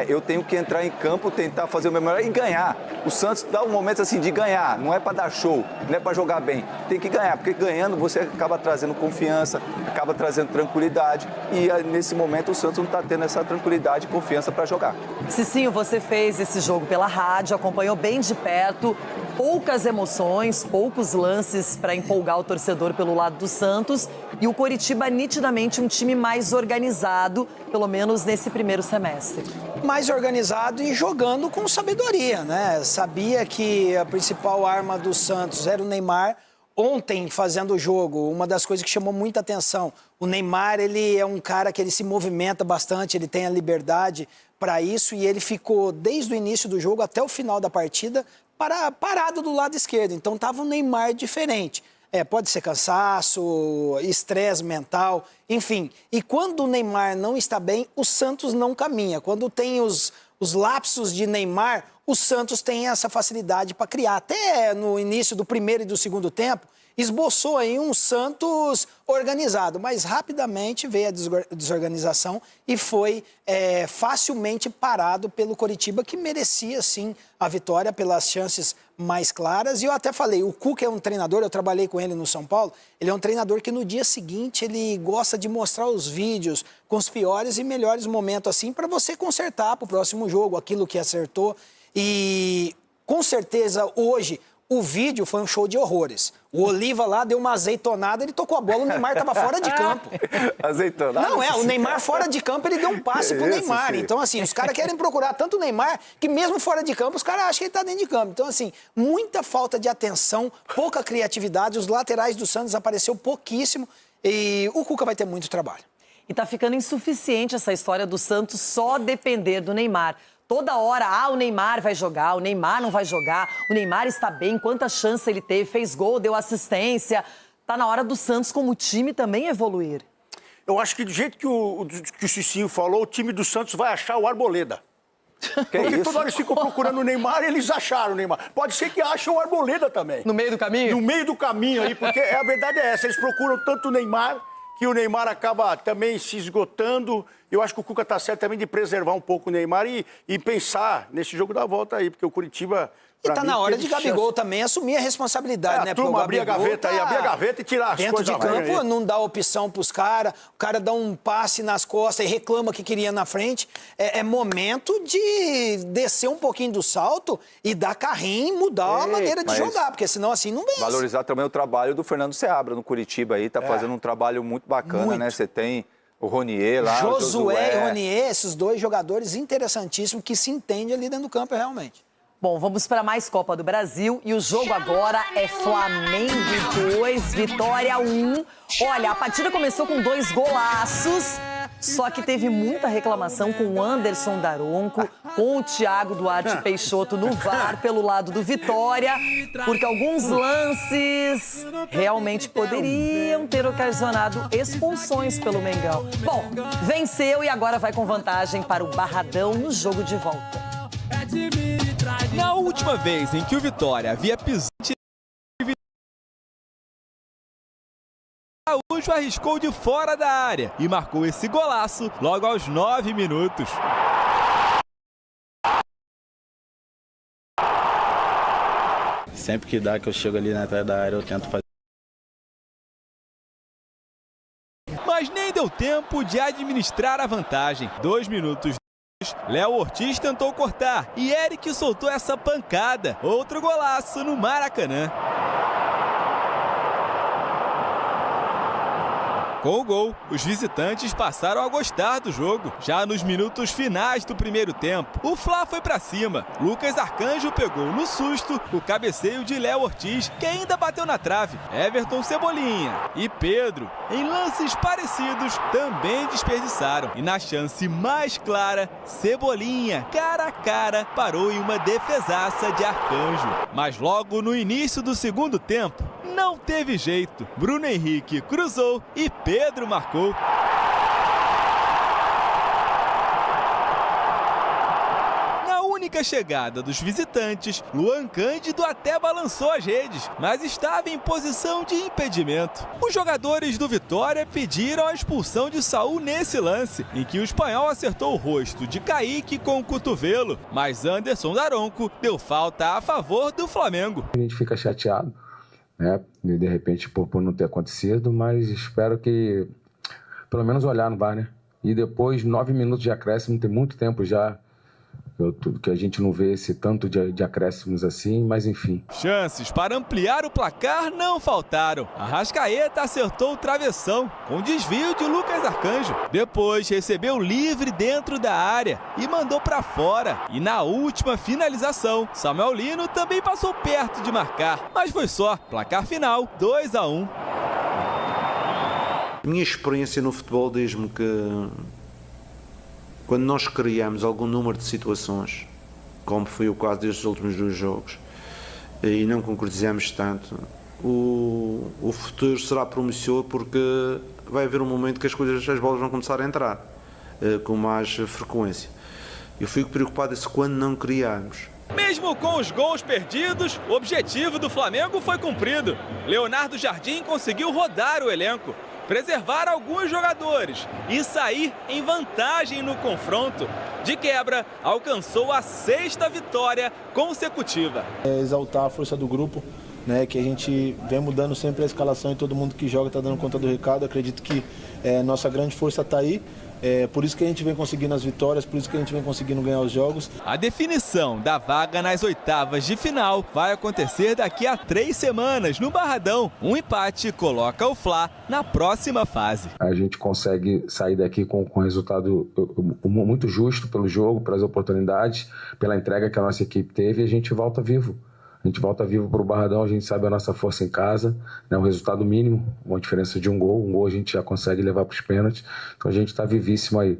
eu tenho que entrar em campo, tentar fazer o meu melhor e ganhar. O Santos dá um momento assim de ganhar, não é para dar show, não é para jogar bem. Tem que ganhar, porque ganhando você acaba trazendo confiança, acaba trazendo tranquilidade. E nesse momento o Santos não está tendo essa tranquilidade e confiança para jogar. Cicinho, você fez esse jogo pela rádio, acompanhou bem de perto, poucas emoções, poucos lances para empolgar o torcedor pelo lado do Santos. E o Coritiba, nitidamente, um time mais organizado, pelo menos nesse primeiro semestre. Mais organizado e jogando com sabedoria, né? Sabia que a principal arma do Santos era o Neymar. Ontem, fazendo o jogo, uma das coisas que chamou muita atenção, o Neymar, ele é um cara que ele se movimenta bastante, ele tem a liberdade para isso e ele ficou desde o início do jogo até o final da partida parado do lado esquerdo. Então, estava um Neymar diferente. Pode ser cansaço, estresse mental, enfim. E quando o Neymar não está bem, o Santos não caminha. Quando tem os lapsos de Neymar, o Santos tem essa facilidade para criar. Até no início do primeiro e do segundo tempo, esboçou aí um Santos organizado, mas rapidamente veio a desorganização e foi facilmente parado pelo Coritiba, que merecia, sim, a vitória pelas chances mais claras. E eu até falei, o Cuca é um treinador, eu trabalhei com ele no São Paulo, ele é um treinador que no dia seguinte ele gosta de mostrar os vídeos com os piores e melhores momentos, assim, para você consertar para o próximo jogo aquilo que acertou. E, com certeza, hoje, O vídeo foi um show de horrores. O Oliva lá deu uma azeitonada, ele tocou a bola, o Neymar estava fora de campo. Azeitonada? Não, o Neymar fora de campo, ele deu um passe pro Neymar. Sim. Então, assim, os caras querem procurar tanto o Neymar, que mesmo fora de campo, os caras acham que ele tá dentro de campo. Então, assim, muita falta de atenção, pouca criatividade, os laterais do Santos apareceu pouquíssimo e o Cuca vai ter muito trabalho. E tá ficando insuficiente essa história do Santos só depender do Neymar. Toda hora, o Neymar vai jogar, o Neymar não vai jogar, o Neymar está bem, quanta chance ele teve, fez gol, deu assistência. Tá na hora do Santos como time também evoluir. Eu acho que do jeito que o Cicinho falou, o time do Santos vai achar o Arboleda. Porque toda hora eles ficam procurando o Neymar e eles acharam o Neymar. Pode ser que achem o Arboleda também. No meio do caminho? No meio do caminho aí, porque a verdade é essa, eles procuram tanto o Neymar que o Neymar acaba também se esgotando. Eu acho que o Cuca está certo também de preservar um pouco o Neymar e pensar nesse jogo da volta aí, porque o Curitiba... E tá na hora de Gabigol também assumir a responsabilidade, né? A turma abrir a gaveta aí, abrir a gaveta e tirar as dentro coisas de campo, não dá opção pros caras, o cara dá um passe nas costas e reclama que queria na frente. É momento de descer um pouquinho do salto e dar carrinho e mudar a maneira de jogar, porque senão assim não vence. Valorizar também o trabalho do Fernando Seabra no Curitiba aí, tá fazendo um trabalho muito bacana, né? Você tem o Ronier lá, Josué e Ronier, esses dois jogadores interessantíssimos que se entendem ali dentro do campo realmente. Bom, vamos para mais Copa do Brasil e o jogo agora é Flamengo 2, Vitória 1. Olha, a partida começou com 2 golaços, só que teve muita reclamação com o Anderson Daronco, com o Thiago Duarte Peixoto no VAR pelo lado do Vitória, porque alguns lances realmente poderiam ter ocasionado expulsões pelo Mengão. Bom, venceu e agora vai com vantagem para o Barradão no jogo de volta. Na última vez em que o Vitória havia pisado, Gaúcho arriscou de fora da área e marcou esse golaço logo aos 9 minutos. Sempre que dá que eu chego ali na entrada da área, eu tento fazer. Mas nem deu tempo de administrar a vantagem. 2 minutos. Léo Ortiz tentou cortar e Eric soltou essa pancada. Outro golaço no Maracanã. Com o gol, os visitantes passaram a gostar do jogo. Já nos minutos finais do primeiro tempo, o Fla foi pra cima. Lucas Arcanjo pegou no susto o cabeceio de Léo Ortiz, que ainda bateu na trave. Everton Cebolinha e Pedro, em lances parecidos, também desperdiçaram. E na chance mais clara, Cebolinha, cara a cara, parou em uma defesaça de Arcanjo. Mas logo no início do segundo tempo, não teve jeito. Bruno Henrique cruzou e Pedro marcou. Na única chegada dos visitantes, Luan Cândido até balançou as redes, mas estava em posição de impedimento. Os jogadores do Vitória pediram a expulsão de Saul nesse lance, em que o espanhol acertou o rosto de Kaique com o cotovelo, mas Anderson Daronco deu falta a favor do Flamengo. A gente fica chateado, né, de repente por não ter acontecido, mas espero que pelo menos olhar no VAR, né? E depois 9 minutos de acréscimo, tem muito tempo já que a gente não vê esse tanto de acréscimos assim, mas enfim. Chances para ampliar o placar não faltaram. Arrascaeta acertou o travessão com desvio de Lucas Arcanjo. Depois recebeu livre dentro da área e mandou para fora. E na última finalização, Samuel Lino também passou perto de marcar, mas foi só. Placar final 2-1. Minha experiência no futebol diz-me que quando nós criamos algum número de situações, como foi o caso destes últimos 2 jogos, e não concretizamos tanto, o futuro será promissor, porque vai haver um momento que as bolas vão começar a entrar com mais frequência. Eu fico preocupado se quando não criarmos. Mesmo com os gols perdidos, o objetivo do Flamengo foi cumprido. Leonardo Jardim conseguiu rodar o elenco, preservar alguns jogadores e sair em vantagem no confronto. De quebra, alcançou a 6ª vitória consecutiva. Exaltar a força do grupo, né, que a gente vem mudando sempre a escalação e todo mundo que joga está dando conta do recado. Acredito que nossa grande força está aí. Por isso que a gente vem conseguindo as vitórias, por isso que a gente vem conseguindo ganhar os jogos. A definição da vaga nas oitavas de final vai acontecer daqui a 3 semanas no Barradão. Um empate coloca o Fla na próxima fase. A gente consegue sair daqui com um resultado muito justo pelo jogo, pelas oportunidades, pela entrega que a nossa equipe teve, e a gente volta vivo. A gente volta vivo para o Barradão, a gente sabe a nossa força em casa, né, um resultado mínimo, uma diferença de um gol a gente já consegue levar para os pênaltis, então a gente está vivíssimo aí.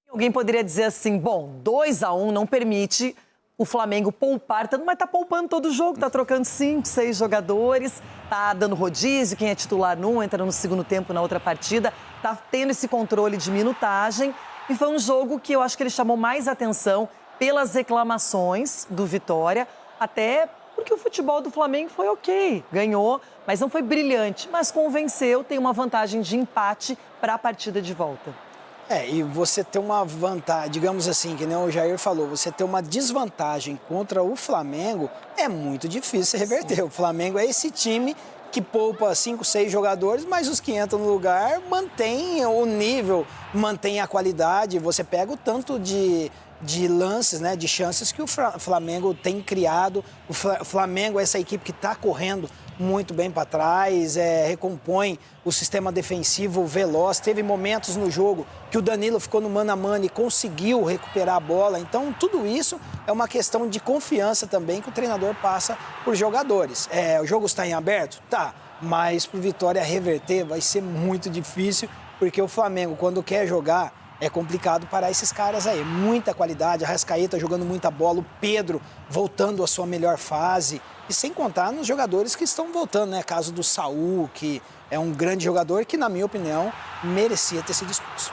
Alguém poderia dizer assim, bom, 2-1 não permite o Flamengo poupar tanto, mas tá poupando todo o jogo, tá trocando 5, 6 jogadores, tá dando rodízio, quem é titular num, entra no segundo tempo na outra partida, tá tendo esse controle de minutagem, e foi um jogo que eu acho que ele chamou mais atenção pelas reclamações do Vitória, até porque o futebol do Flamengo foi ok, ganhou, mas não foi brilhante, mas convenceu, tem uma vantagem de empate para a partida de volta. E você ter uma vantagem, digamos assim, que nem o Jair falou, você ter uma desvantagem contra o Flamengo é muito difícil reverter. Sim. O Flamengo é esse time que poupa 5, 6 jogadores, mas os que entram no lugar mantém o nível, mantém a qualidade, você pega o tanto de lances, né, de chances que o Flamengo tem criado. O Flamengo é essa equipe que está correndo muito bem para trás, recompõe o sistema defensivo veloz. Teve momentos no jogo que o Danilo ficou no mano a mano e conseguiu recuperar a bola. Então, tudo isso é uma questão de confiança também que o treinador passa por jogadores. O jogo está em aberto? Tá, mas para o Vitória reverter vai ser muito difícil, porque o Flamengo, quando quer jogar, é complicado parar esses caras aí. Muita qualidade, a Arrascaeta jogando muita bola, o Pedro voltando à sua melhor fase. E sem contar nos jogadores que estão voltando, né? Caso do Saúl, que é um grande jogador que, na minha opinião, merecia ter sido expulso.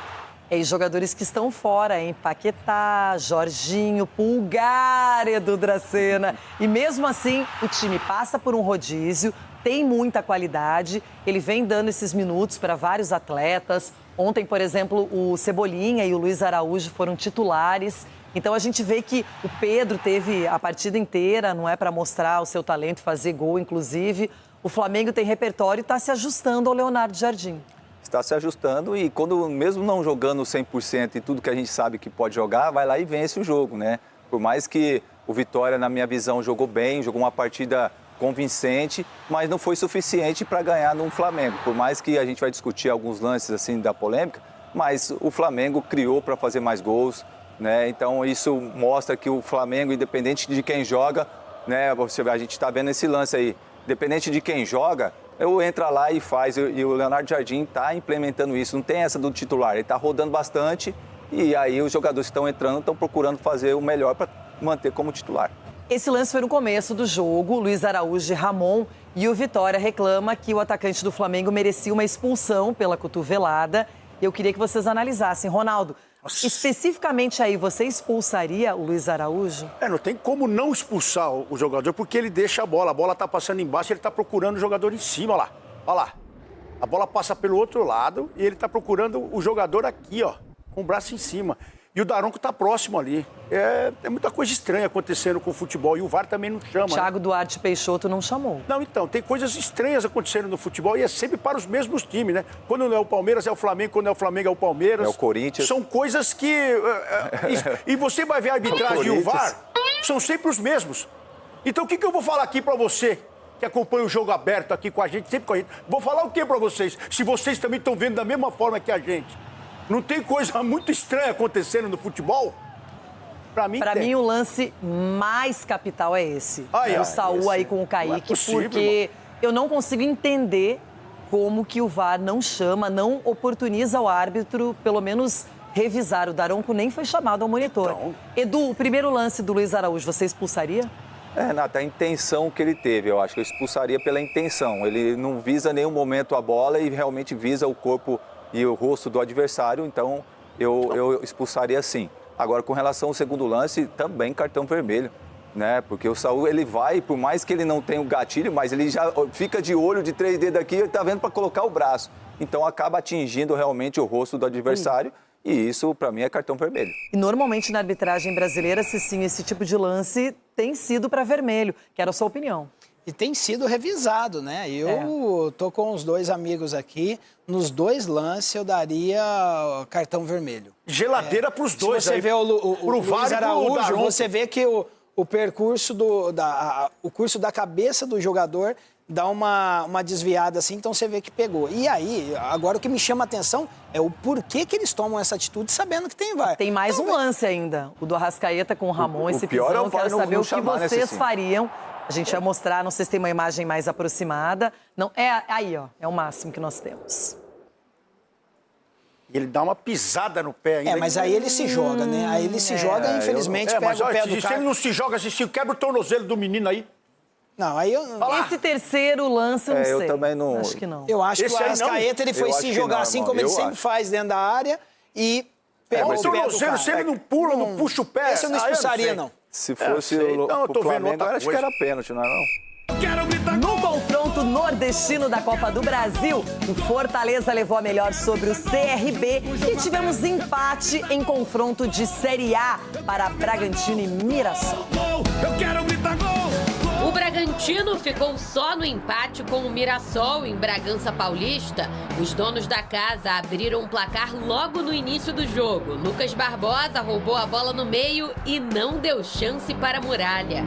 E jogadores que estão fora, hein? Paquetá, Jorginho, Pulgar, Edu Dracena. E mesmo assim, o time passa por um rodízio, tem muita qualidade, ele vem dando esses minutos para vários atletas. Ontem, por exemplo, o Cebolinha e o Luiz Araújo foram titulares. Então a gente vê que o Pedro teve a partida inteira, não é, para mostrar o seu talento, fazer gol, inclusive. O Flamengo tem repertório e está se ajustando ao Leonardo Jardim. Está se ajustando e quando, mesmo não jogando 100% e tudo que a gente sabe que pode jogar, vai lá e vence o jogo, né? Por mais que o Vitória, na minha visão, jogou bem, jogou uma partida convincente, mas não foi suficiente para ganhar no Flamengo. Por mais que a gente vai discutir alguns lances assim da polêmica, mas o Flamengo criou para fazer mais gols, né? Então isso mostra que o Flamengo, independente de quem joga, né? A gente está vendo esse lance aí, independente de quem joga, eu entra lá e faz. E o Leonardo Jardim está implementando isso. Não tem essa do titular, ele está rodando bastante e aí os jogadores que estão entrando estão procurando fazer o melhor para manter como titular. Esse lance foi no começo do jogo, Luiz Araújo e Ramon, e o Vitória reclama que o atacante do Flamengo merecia uma expulsão pela cotovelada. Eu queria que vocês analisassem. Ronaldo, especificamente aí, você expulsaria o Luiz Araújo? Não tem como não expulsar o jogador, porque ele deixa a bola tá passando embaixo, ele tá procurando o jogador em cima, olha lá. A bola passa pelo outro lado e ele tá procurando o jogador aqui, ó, com o braço em cima. E o Daronco tá próximo ali. É muita coisa estranha acontecendo com o futebol. E o VAR também não chama. Thiago Duarte Peixoto não chamou. Não, então, tem coisas estranhas acontecendo no futebol e é sempre para os mesmos times, né? Quando não é o Palmeiras, é o Flamengo. Quando é o Flamengo, é o Palmeiras. É o Corinthians. São coisas que... e você vai ver a arbitragem e o VAR, são sempre os mesmos. Então, o que eu vou falar aqui para você, que acompanha o jogo aberto aqui com a gente, sempre com a gente? Vou falar o que para vocês, se vocês também estão vendo da mesma forma que a gente? Não tem coisa muito estranha acontecendo no futebol? Para mim, o lance mais capital é esse. O Saúl aí com o Kaique, porque eu não consigo entender como que o VAR não chama, não oportuniza o árbitro, pelo menos revisar. O Daronco nem foi chamado ao monitor. Então... Edu, o primeiro lance do Luiz Araújo, você expulsaria? Renata, a intenção que ele teve, eu acho que eu expulsaria pela intenção. Ele não visa em nenhum momento a bola e realmente visa o corpo e o rosto do adversário, então eu expulsaria sim. Agora, com relação ao segundo lance, também cartão vermelho, né? Porque o Saúl, ele vai, por mais que ele não tenha o gatilho, mas ele já fica de olho de 3 dedos aqui, ele tá vendo para colocar o braço. Então, acaba atingindo realmente o rosto do adversário e isso, para mim, é cartão vermelho. E normalmente, na arbitragem brasileira, se sim, esse tipo de lance tem sido para vermelho. Quero a sua opinião. E tem sido revisado, né? Eu tô com os dois amigos aqui, nos 2 lances eu daria cartão vermelho. Geladeira pros dois. Se você vê o Luiz Araújo, você vê que o percurso o curso da cabeça do jogador dá uma desviada assim, então você vê que pegou. E aí, agora o que me chama a atenção é o porquê que eles tomam essa atitude sabendo que tem VAR. Tem mais um lance ainda, o do Arrascaeta com o Ramon, esse pior pisão, é o VAR quero saber não o que chamar, né, vocês Cicinho? fariam. A gente vai mostrar, não sei se tem uma imagem mais aproximada. Não, é aí, ó, é o máximo que nós temos. Ele dá uma pisada no pé ainda. Mas aí ele se joga, né? Aí ele se joga e infelizmente pega o pé do cara. Se ele não se joga, se quebra o tornozelo do menino aí. Não, aí eu... Esse terceiro lance, eu não sei. Eu também não... Acho que não. Eu acho que o Arrascaeta, ele foi se jogar assim como ele sempre faz dentro da área e pegou o tornozelo. Se ele não pula, não puxa o pé... Esse eu não expulsaria, não. Se fosse o Flamengo, acho que era pênalti, não é não? No confronto nordestino da Copa do Brasil, o Fortaleza levou a melhor sobre o CRB e tivemos empate em confronto de Série A para Bragantino e Mirassol. Eu quero gritar gol! O Bragantino ficou só no empate com o Mirassol em Bragança Paulista. Os donos da casa abriram o placar logo no início do jogo. Lucas Barbosa roubou a bola no meio e não deu chance para a Muralha.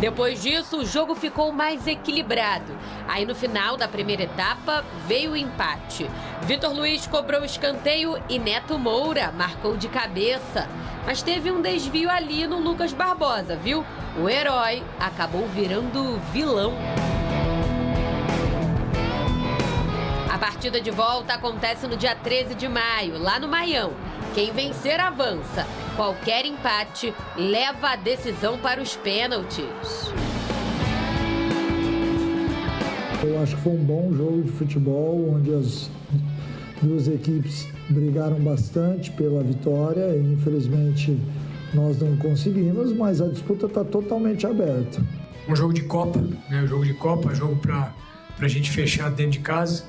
Depois disso, o jogo ficou mais equilibrado. Aí no final da primeira etapa, veio o empate. Vitor Luiz cobrou o escanteio e Neto Moura marcou de cabeça. Mas teve um desvio ali no Lucas Barbosa, viu? O herói acabou virando vilão. A partida de volta acontece no dia 13 de maio, lá no Maião. Quem vencer avança. Qualquer empate leva a decisão para os pênaltis. Eu acho que foi um bom jogo de futebol, onde as 2 equipes brigaram bastante pela vitória. E, infelizmente, nós não conseguimos, mas a disputa está totalmente aberta. Um jogo de Copa, né? Um jogo de Copa, jogo para a gente fechar dentro de casa.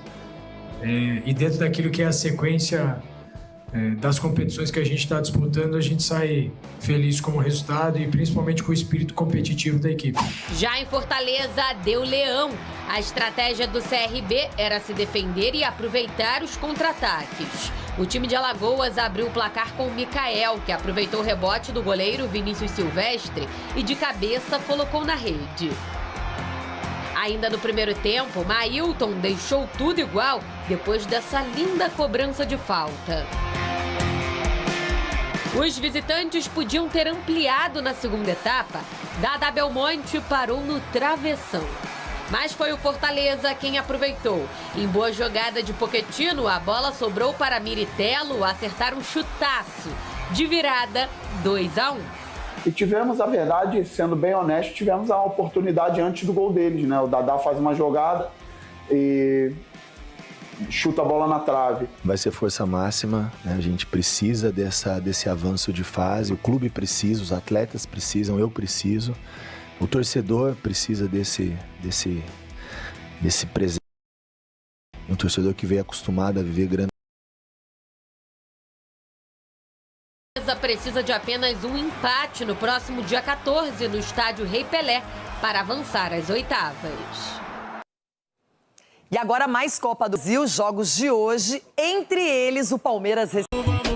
E dentro daquilo que é a sequência das competições que a gente está disputando, a gente sai feliz com o resultado e principalmente com o espírito competitivo da equipe. Já em Fortaleza, deu leão. A estratégia do CRB era se defender e aproveitar os contra-ataques. O time de Alagoas abriu o placar com o Mikael, que aproveitou o rebote do goleiro Vinícius Silvestre e de cabeça colocou na rede. Ainda no primeiro tempo, Mailton deixou tudo igual depois dessa linda cobrança de falta. Os visitantes podiam ter ampliado na segunda etapa. Dada Belmonte parou no travessão. Mas foi o Fortaleza quem aproveitou. Em boa jogada de Pochettino, a bola sobrou para Miritello acertar um chutaço. De virada, 2-1. E tivemos, na verdade, sendo bem honesto, tivemos a oportunidade antes do gol deles, né? O Dadá faz uma jogada e chuta a bola na trave. Vai ser força máxima, né? A gente precisa desse avanço de fase, o clube precisa, os atletas precisam, eu preciso, o torcedor precisa desse presente. Um torcedor que veio acostumado a viver grande. Precisa de apenas um empate no próximo dia 14 no estádio Rei Pelé para avançar às oitavas. E agora mais Copa do Brasil, jogos de hoje, entre eles o Palmeiras.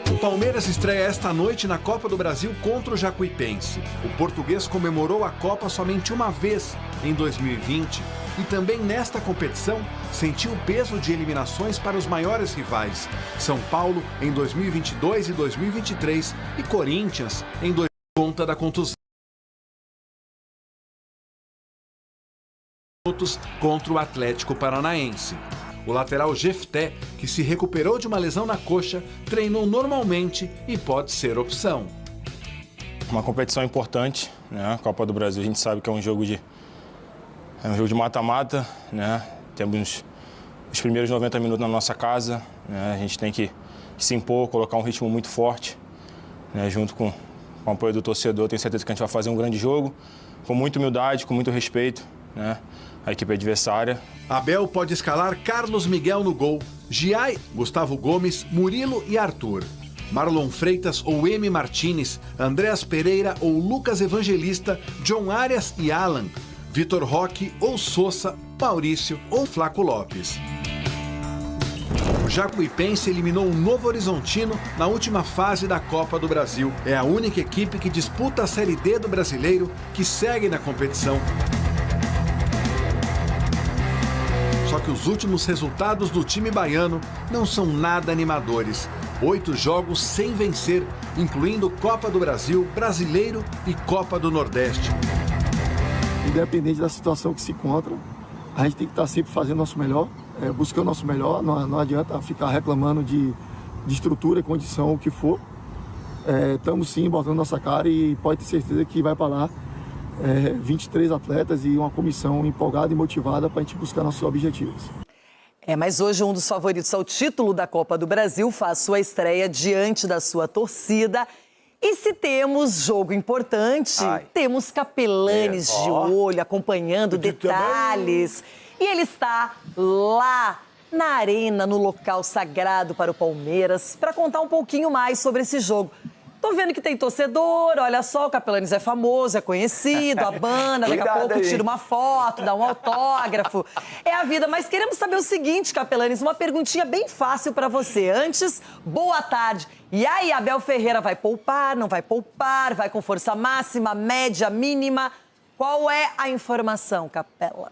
O Palmeiras estreia esta noite na Copa do Brasil contra o Jacuipense. O português comemorou a Copa somente uma vez, em 2020, e também nesta competição sentiu o peso de eliminações para os maiores rivais. São Paulo em 2022 e 2023 e Corinthians em 2020, conta da contusão. Contra o Atlético Paranaense. O lateral Jefté, que se recuperou de uma lesão na coxa, treinou normalmente e pode ser opção. Uma competição importante, né? A Copa do Brasil a gente sabe que é um jogo de mata-mata, né? Temos os primeiros 90 minutos na nossa casa, né? A gente tem que se impor, colocar um ritmo muito forte, né? Junto com o apoio do torcedor, tenho certeza que a gente vai fazer um grande jogo, com muita humildade, com muito respeito, né? A equipe adversária. Abel pode escalar Carlos Miguel no gol, Giai, Gustavo Gomes, Murilo e Arthur. Marlon Freitas ou M. Martinez, Andréas Pereira ou Lucas Evangelista, John Arias e Alan, Vitor Roque ou Sousa, Maurício ou Flaco Lopes. O Jacuipense eliminou o Novo Horizontino na última fase da Copa do Brasil. É a única equipe que disputa a Série D do Brasileiro que segue na competição. Só que os últimos resultados do time baiano não são nada animadores. 8 jogos sem vencer, incluindo Copa do Brasil, Brasileiro e Copa do Nordeste. Independente da situação que se encontra, a gente tem que estar sempre fazendo o nosso melhor, buscando o nosso melhor. Não adianta ficar reclamando de estrutura, condição, o que for. Estamos sim botando nossa cara e pode ter certeza que vai para lá 23 atletas e uma comissão empolgada e motivada para a gente buscar nossos objetivos. Mas hoje um dos favoritos ao título da Copa do Brasil faz sua estreia diante da sua torcida. E se temos jogo importante, temos Capelanes de olho, acompanhando detalhes. E ele está lá na arena, no local sagrado para o Palmeiras, para contar um pouquinho mais sobre esse jogo. Tô vendo que tem torcedor, olha só, o Capelanes é famoso, é conhecido, abana, daqui a pouco tira uma foto, dá um autógrafo. É a vida, mas queremos saber o seguinte, Capelanes, uma perguntinha bem fácil para você. Antes, boa tarde. E aí, Abel Ferreira vai poupar, não vai poupar, vai com força máxima, média, mínima? Qual é a informação, Capela?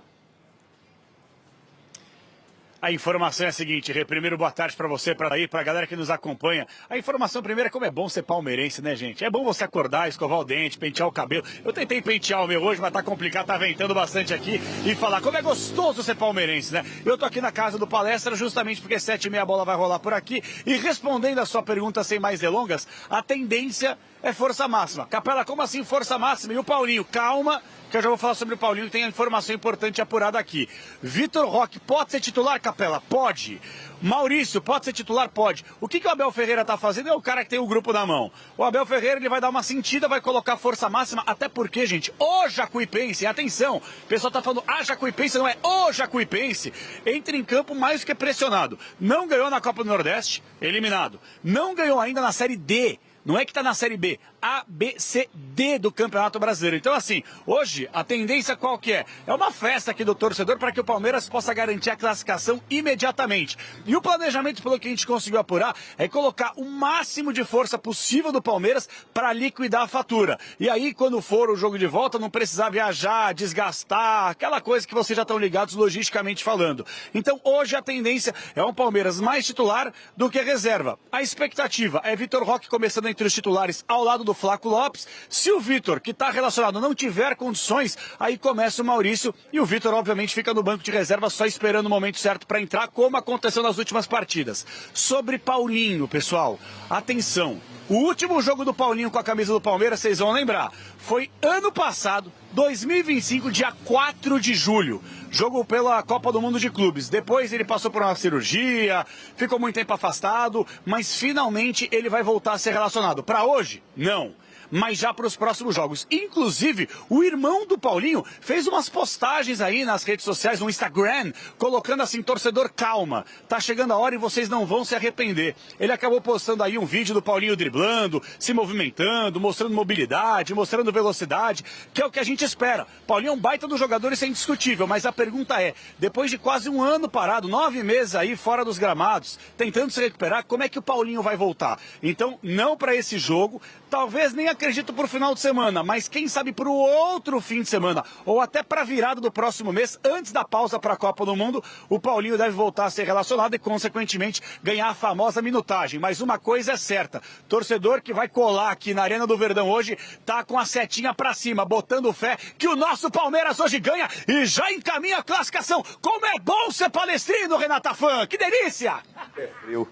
A informação é a seguinte, Rê, primeiro boa tarde pra você, pra a galera que nos acompanha. A informação primeira é como é bom ser palmeirense, né, gente? É bom você acordar, escovar o dente, pentear o cabelo. Eu tentei pentear o meu hoje, mas tá complicado, tá ventando bastante aqui. E falar como é gostoso ser palmeirense, né? Eu tô aqui na casa do Palestra justamente porque 7h30 a bola vai rolar por aqui. E respondendo a sua pergunta sem mais delongas, a tendência é força máxima. Capela, como assim força máxima? E o Paulinho, calma, que eu já vou falar sobre o Paulinho, que tem a informação importante apurada aqui. Vitor Roque pode ser titular, Capela? Pode. Maurício, pode ser titular? Pode. O que o Abel Ferreira tá fazendo é o cara que tem o grupo na mão. O Abel Ferreira, ele vai dar uma sentida, vai colocar força máxima, até porque, gente, o Jacuipense, atenção, o pessoal tá falando, Jacuipense, não é o Jacuipense, entra em campo mais do que pressionado. Não ganhou na Copa do Nordeste, eliminado. Não ganhou ainda na Série D. Não é que tá na Série B, A, B, C, D do Campeonato Brasileiro. Então, assim, hoje a tendência qual que é? É uma festa aqui do torcedor para que o Palmeiras possa garantir a classificação imediatamente. E o planejamento, pelo que a gente conseguiu apurar, é colocar o máximo de força possível do Palmeiras para liquidar a fatura. E aí, quando for o jogo de volta, não precisar viajar, desgastar, aquela coisa que vocês já estão ligados logisticamente falando. Então, hoje a tendência é um Palmeiras mais titular do que reserva. A expectativa é Vitor Roque começando entre os titulares ao lado do Flaco Lopes. Se o Vitor, que está relacionado, não tiver condições, aí começa o Maurício e o Vitor, obviamente, fica no banco de reserva só esperando o momento certo para entrar, como aconteceu nas últimas partidas. Sobre Paulinho, pessoal, atenção. O último jogo do Paulinho com a camisa do Palmeiras, vocês vão lembrar, foi ano passado, 2025, dia 4 de julho. Jogo pela Copa do Mundo de Clubes. Depois ele passou por uma cirurgia, ficou muito tempo afastado, mas finalmente ele vai voltar a ser relacionado. Para hoje, não. Mas já para os próximos jogos. Inclusive, o irmão do Paulinho fez umas postagens aí nas redes sociais, no Instagram, colocando assim, torcedor, calma, tá chegando a hora e vocês não vão se arrepender. Ele acabou postando aí um vídeo do Paulinho driblando, se movimentando, mostrando mobilidade, mostrando velocidade, que é o que a gente espera. Paulinho é um baita dos jogadores, isso é indiscutível, mas a pergunta é, depois de quase um ano parado, 9 meses aí fora dos gramados, tentando se recuperar, como é que o Paulinho vai voltar? Então, não para esse jogo, talvez nem acredito para o final de semana, mas quem sabe para o outro fim de semana, ou até para a virada do próximo mês, antes da pausa para a Copa do Mundo, o Paulinho deve voltar a ser relacionado e, consequentemente, ganhar a famosa minutagem. Mas uma coisa é certa, torcedor que vai colar aqui na Arena do Verdão hoje, tá com a setinha para cima, botando fé que o nosso Palmeiras hoje ganha e já encaminha a classificação. Como é bom ser palestrino, Renata Fã, que delícia!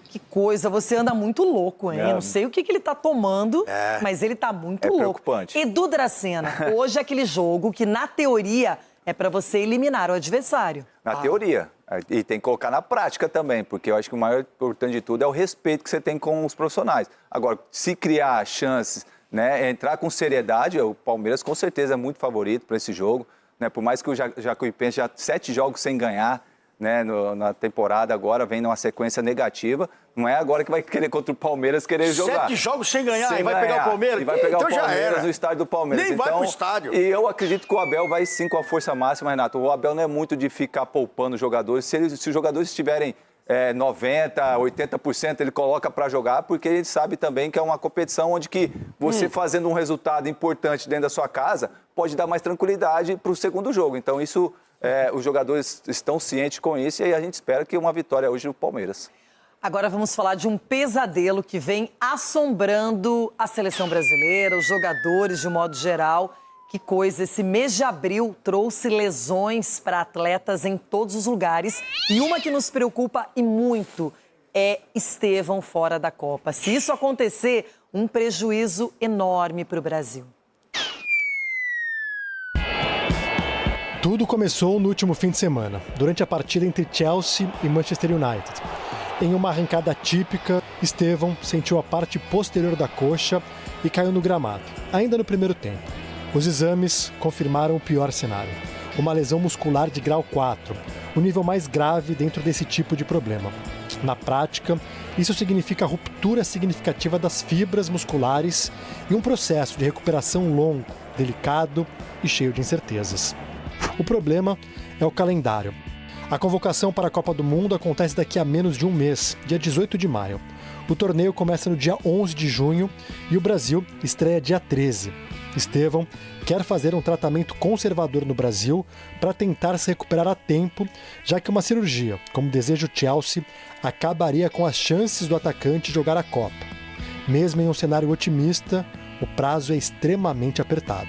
Que coisa, você anda muito louco, hein? Não sei o que ele tá tomando, mas ele tá muito louco. Preocupante. Edu Dracena, hoje é aquele jogo que, na teoria, é para você eliminar o adversário. Na teoria. E tem que colocar na prática também, porque eu acho que o mais importante de tudo é o respeito que você tem com os profissionais. Agora, se criar chances, né, entrar com seriedade, o Palmeiras com certeza é muito favorito para esse jogo, né? Por mais que o Jacuipense já 7 jogos sem ganhar, né, na temporada agora, vem numa sequência negativa. Não é agora que vai querer contra o Palmeiras querer jogar. 7 jogos sem ganhar e vai pegar o Palmeiras? E vai pegar então o Palmeiras já era. no estádio do Palmeiras. Nem vai pro estádio. E eu acredito que o Abel vai sim com a força máxima, Renato. O Abel não é muito de ficar poupando os jogadores. Se os jogadores estiverem 90%, 80%, ele coloca para jogar, porque ele sabe também que é uma competição onde que você fazendo um resultado importante dentro da sua casa pode dar mais tranquilidade para o segundo jogo. Então isso, os jogadores estão cientes com isso e a gente espera que uma vitória hoje do Palmeiras. Agora vamos falar de um pesadelo que vem assombrando a seleção brasileira, os jogadores de um modo geral. Que coisa, esse mês de abril trouxe lesões para atletas em todos os lugares. E uma que nos preocupa e muito é Estevão fora da Copa. Se isso acontecer, um prejuízo enorme para o Brasil. Tudo começou no último fim de semana, durante a partida entre Chelsea e Manchester United. Em uma arrancada típica, Estevão sentiu a parte posterior da coxa e caiu no gramado, ainda no primeiro tempo. Os exames confirmaram o pior cenário, uma lesão muscular de grau 4, o nível mais grave dentro desse tipo de problema. Na prática, isso significa a ruptura significativa das fibras musculares e um processo de recuperação longo, delicado e cheio de incertezas. O problema é o calendário. A convocação para a Copa do Mundo acontece daqui a menos de um mês, dia 18 de maio. O torneio começa no dia 11 de junho e o Brasil estreia dia 13. Estevão quer fazer um tratamento conservador no Brasil para tentar se recuperar a tempo, já que uma cirurgia, como deseja o Chelsea, acabaria com as chances do atacante jogar a Copa. Mesmo em um cenário otimista, o prazo é extremamente apertado.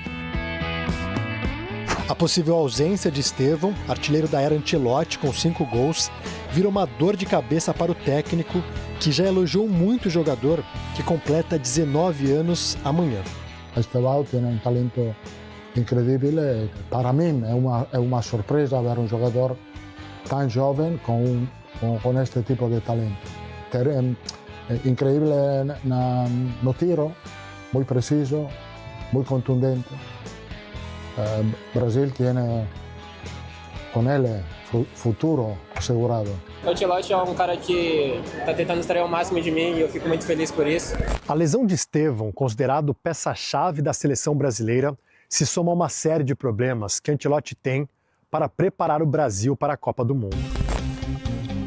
A possível ausência de Estevão, artilheiro da era Ancelotti com 5 gols, vira uma dor de cabeça para o técnico, que já elogiou muito o jogador, que completa 19 anos amanhã. Estevão tem um talento incrível. Para mim é uma surpresa ver um jogador tão jovem com este tipo de talento. Incrível no tiro, muito preciso, muito contundente. Brasil tem com ele futuro assegurado. O Ancelotti é um cara que está tentando extrair o máximo de mim e eu fico muito feliz por isso. A lesão de Estevão, considerado peça-chave da seleção brasileira, se soma a uma série de problemas que Ancelotti tem para preparar o Brasil para a Copa do Mundo.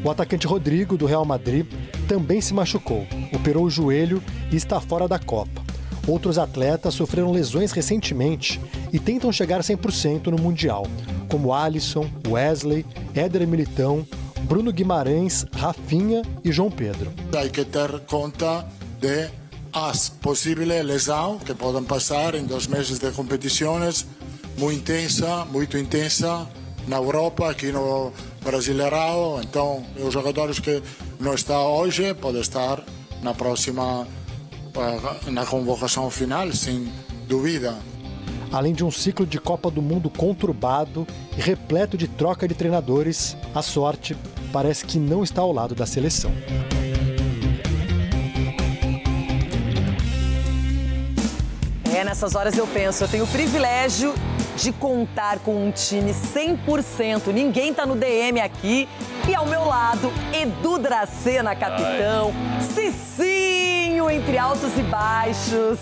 O atacante Rodrigo, do Real Madrid, também se machucou, operou o joelho e está fora da Copa. Outros atletas sofreram lesões recentemente e tentam chegar a 100% no Mundial, como Alisson, Wesley, Éder Militão, Bruno Guimarães, Rafinha e João Pedro. Hay que ter conta de as possíveis lesões que podem passar em 2 meses de competições muito intensa na Europa, aqui no Brasileirão. Então, os jogadores que não estão hoje podem estar na próxima, na convocação final, sem dúvida. Além de um ciclo de Copa do Mundo conturbado e repleto de troca de treinadores, a sorte parece que não está ao lado da seleção. Nessas horas eu penso, eu tenho o privilégio de contar com um time 100%. Ninguém tá no DM aqui. E ao meu lado, Edu Dracena, capitão. Cicinho, entre altos e baixos.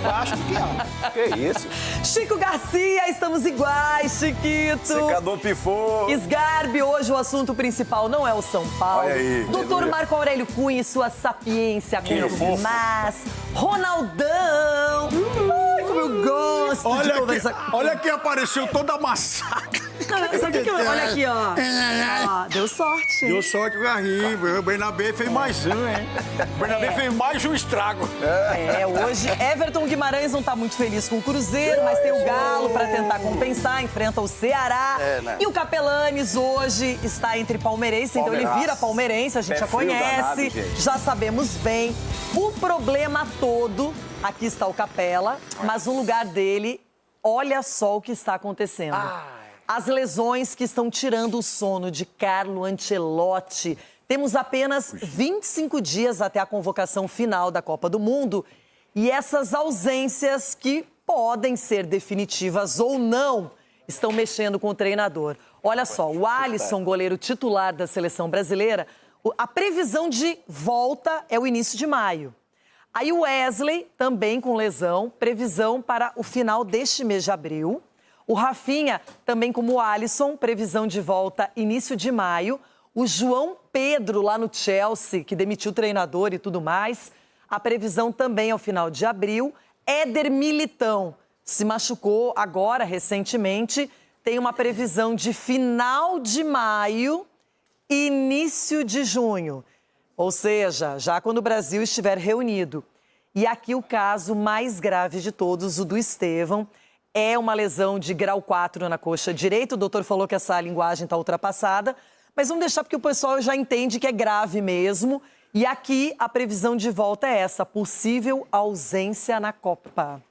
Baixo que alto. Que isso? Chico Garcia, estamos iguais, Chiquito. Secador pifou. Sgarbi, hoje o assunto principal não é o São Paulo. Olha aí. Doutor Marco Aurélio Cunha e sua sapiência com mas Ronaldão. Ai, como eu gosto de conversar. Olha quem apareceu toda amassada. Sabe que olha aqui, ó. Deu sorte. Deu sorte o Garrinho. O Bernabé fez mais um, hein? O Bernabé fez mais um estrago. Hoje Everton Guimarães não tá muito feliz com o Cruzeiro, mas tem o Galo para tentar compensar, enfrenta o Ceará. Né? E o Capelanes hoje está entre palmeirenses, então ele vira palmeirense, a gente já conhece, já sabemos bem. O problema todo, aqui está o Capela, mas no lugar dele, olha só o que está acontecendo. As lesões que estão tirando o sono de Carlo Ancelotti. Temos apenas 25 dias até a convocação final da Copa do Mundo. E essas ausências, que podem ser definitivas ou não, estão mexendo com o treinador. Olha só, o Alisson, goleiro titular da seleção brasileira, a previsão de volta é o início de maio. Aí o Wesley, também com lesão, previsão para o final deste mês de abril. O Rafinha, também como o Alisson, previsão de volta início de maio. O João Pedro, lá no Chelsea, que demitiu o treinador e tudo mais, a previsão também é o final de abril. Éder Militão se machucou agora, recentemente, tem uma previsão de final de maio, início de junho. Ou seja, já quando o Brasil estiver reunido. E aqui o caso mais grave de todos, o do Estevão, é uma lesão de grau 4 na coxa direita. O doutor falou que essa linguagem está ultrapassada, mas vamos deixar porque o pessoal já entende que é grave mesmo. E aqui a previsão de volta é essa, possível ausência na Copa.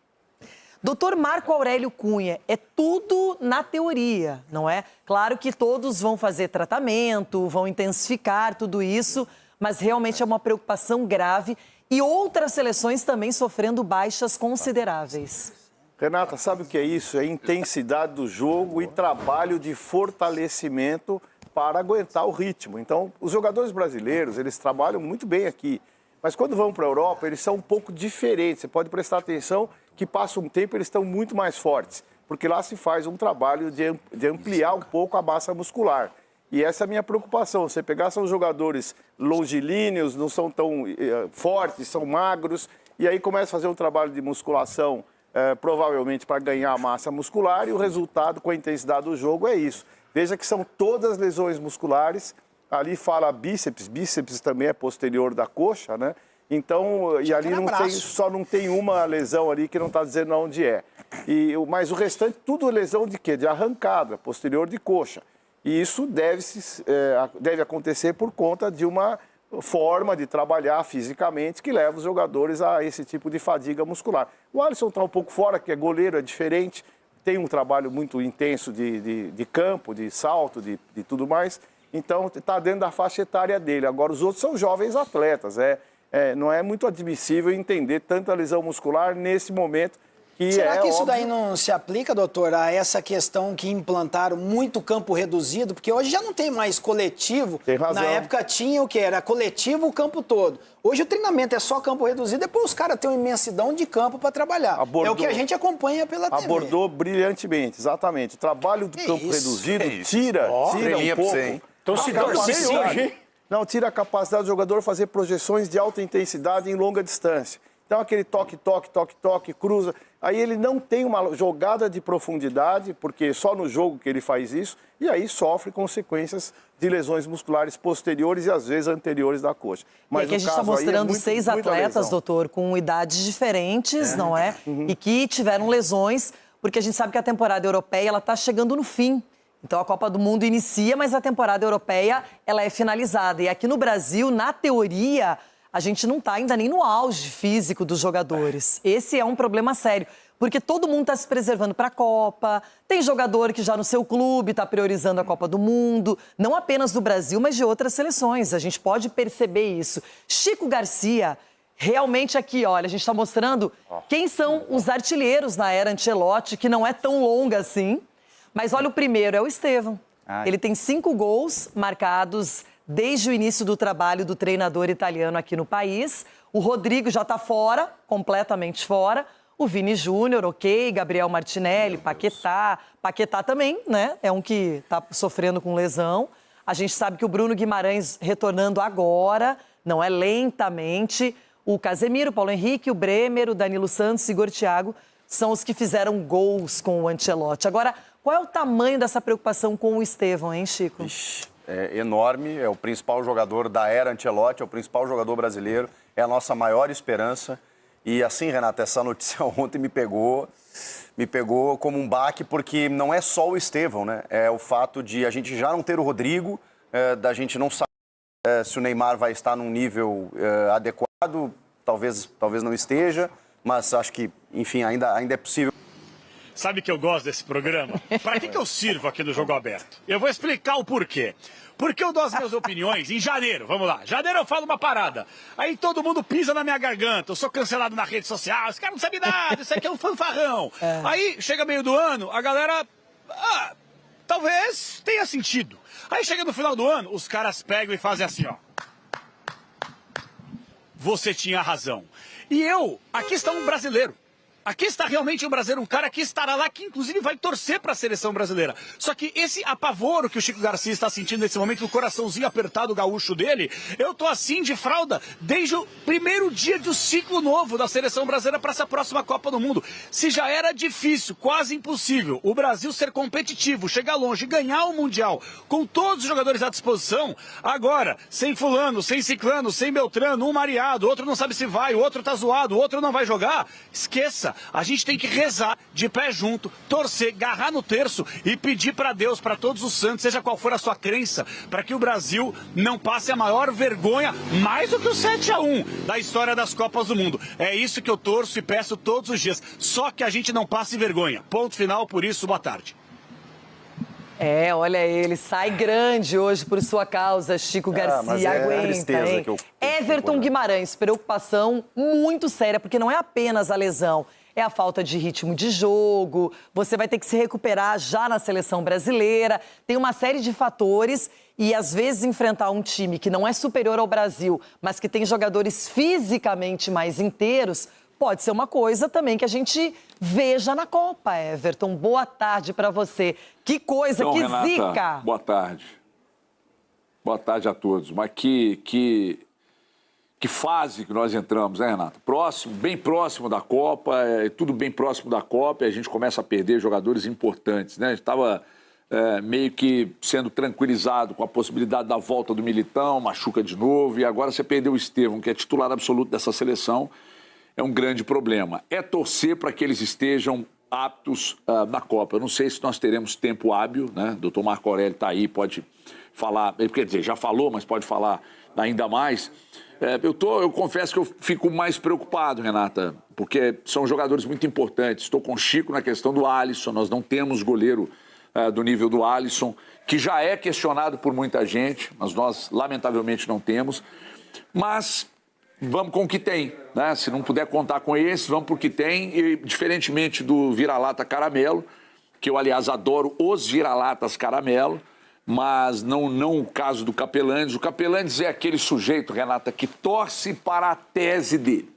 Doutor Marco Aurélio Cunha, é tudo na teoria, não é? Claro que todos vão fazer tratamento, vão intensificar tudo isso, mas realmente é uma preocupação grave e outras seleções também sofrendo baixas consideráveis. Renata, sabe o que é isso? É intensidade do jogo e trabalho de fortalecimento para aguentar o ritmo. Então, os jogadores brasileiros, eles trabalham muito bem aqui, mas quando vão para a Europa, eles são um pouco diferentes. Você pode prestar atenção que passa um tempo eles estão muito mais fortes, porque lá se faz um trabalho de ampliar um pouco a massa muscular. E essa é a minha preocupação. Você pegar, são jogadores longilíneos, não são tão fortes, são magros, e aí começa a fazer um trabalho de musculação, provavelmente para ganhar massa muscular, e o resultado com a intensidade do jogo é isso. Veja que são todas lesões musculares, ali fala bíceps, bíceps também é posterior da coxa, né? Então, e ali não tem, só não tem uma lesão ali que não está dizendo onde é. Mas o restante, tudo é lesão de quê? De arrancada, posterior de coxa. E isso deve acontecer por conta de uma forma de trabalhar fisicamente que leva os jogadores a esse tipo de fadiga muscular. O Alisson está um pouco fora, que é goleiro, é diferente, tem um trabalho muito intenso de campo, de salto, de tudo mais. Então, está dentro da faixa etária dele. Agora, os outros são jovens atletas. Não é muito admissível entender tanta lesão muscular nesse momento. Será que isso daí não se aplica, doutor, a essa questão que implantaram muito campo reduzido? Porque hoje já não tem mais coletivo. Tem razão. Na época tinha o que? Era coletivo o campo todo. Hoje o treinamento é só campo reduzido, depois os caras têm uma imensidão de campo para trabalhar. É o que a gente acompanha pela TV. Abordou brilhantemente, exatamente. O trabalho do campo reduzido tira um pouco. Então se torce hoje. Não, tira a capacidade do jogador fazer projeções de alta intensidade em longa distância. Então, aquele toque, cruza. Aí ele não tem uma jogada de profundidade, porque só no jogo que ele faz isso, e aí sofre consequências de lesões musculares posteriores e, às vezes, anteriores da coxa. Mas e aqui a gente está mostrando 6 atletas, doutor, com idades diferentes, não é? E que tiveram lesões, porque a gente sabe que a temporada europeia está chegando no fim. Então, a Copa do Mundo inicia, mas a temporada europeia ela é finalizada. E aqui no Brasil, na teoria, a gente não está ainda nem no auge físico dos jogadores. Esse é um problema sério, porque todo mundo está se preservando para a Copa. Tem jogador que já no seu clube está priorizando a Copa do Mundo, não apenas do Brasil, mas de outras seleções. A gente pode perceber isso. Chico Garcia, realmente aqui, olha, a gente está mostrando quem são os artilheiros na era Ancelotti, que não é tão longa assim. Mas olha, o primeiro é o Estevão. Ele tem 5 gols marcados desde o início do trabalho do treinador italiano aqui no país. O Rodrigo já está fora, completamente fora. O Vini Júnior, ok. Gabriel Martinelli, Paquetá. Paquetá também, né? É um que está sofrendo com lesão. A gente sabe que o Bruno Guimarães retornando agora, não é lentamente. O Casemiro, o Paulo Henrique, o Bremer, o Danilo Santos, Igor Thiago são os que fizeram gols com o Ancelotti. Agora, qual é o tamanho dessa preocupação com o Estevão, hein, Chico? É enorme, é o principal jogador da era Ancelotti, é o principal jogador brasileiro, é a nossa maior esperança. E assim, Renata, essa notícia ontem me pegou como um baque, porque não é só o Estevão, né? É o fato de a gente já não ter o Rodrigo, da gente não saber se o Neymar vai estar num nível adequado, talvez não esteja, mas acho que, enfim, ainda é possível. Sabe que eu gosto desse programa? Para que eu sirvo aqui no Jogo Aberto? Eu vou explicar o porquê. Porque eu dou as minhas opiniões em janeiro, vamos lá. Janeiro eu falo uma parada. Aí todo mundo pisa na minha garganta. Eu sou cancelado na rede social. Esse cara não sabe nada, isso aqui é um fanfarrão. Aí chega meio do ano, a galera... talvez tenha sentido. Aí chega no final do ano, os caras pegam e fazem assim, ó. Você tinha razão. E aqui está um brasileiro. Aqui está realmente um brasileiro, um cara que estará lá, que inclusive vai torcer para a seleção brasileira. Só que esse apavoro que o Chico Garcia está sentindo nesse momento, no coraçãozinho apertado gaúcho dele, eu tô assim de fralda desde o primeiro dia do ciclo novo da seleção brasileira para essa próxima Copa do Mundo. Se já era difícil, quase impossível, o Brasil ser competitivo, chegar longe, ganhar o Mundial, com todos os jogadores à disposição, agora, sem fulano, sem ciclano, sem Beltrano, um mareado, outro não sabe se vai, o outro tá zoado, o outro não vai jogar, esqueça. A gente tem que rezar de pé junto, torcer, agarrar no terço e pedir para Deus, para todos os santos, seja qual for a sua crença, para que o Brasil não passe a maior vergonha, mais do que o 7-1 da história das Copas do Mundo. É isso que eu torço e peço todos os dias. Só que a gente não passe vergonha. Ponto final, por isso, boa tarde. Olha ele, sai grande hoje por sua causa, Chico Garcia, mas aguenta, hein? Everton Guimarães, preocupação muito séria, porque não é apenas a lesão, é a falta de ritmo de jogo, você vai ter que se recuperar já na seleção brasileira, tem uma série de fatores e às vezes enfrentar um time que não é superior ao Brasil, mas que tem jogadores fisicamente mais inteiros, pode ser uma coisa também que a gente veja na Copa, Everton. Boa tarde para você. Que coisa, então, que Renata, zica! Boa tarde. Boa tarde a todos. Mas que fase que nós entramos, né, Renata? Bem próximo da Copa, tudo bem próximo da Copa, e a gente começa a perder jogadores importantes, né? A gente estava meio que sendo tranquilizado com a possibilidade da volta do Militão, machuca de novo, e agora você perdeu o Estevão, que é titular absoluto dessa seleção. É um grande problema. É torcer para que eles estejam aptos na Copa. Eu não sei se nós teremos tempo hábil, né? O doutor Marco Aurélio está aí, pode falar, quer dizer, já falou, mas pode falar ainda mais. Eu confesso que eu fico mais preocupado, Renata, porque são jogadores muito importantes. Estou com o Chico na questão do Alisson, nós não temos goleiro do nível do Alisson, que já é questionado por muita gente, mas nós, lamentavelmente, não temos. Mas vamos com o que tem, né? Se não puder contar com esse, vamos pro que tem. E, diferentemente do vira-lata caramelo, que eu, aliás, adoro os vira-latas caramelo, mas não o caso do Capelães. O Capelães é aquele sujeito, Renata, que torce para a tese dele.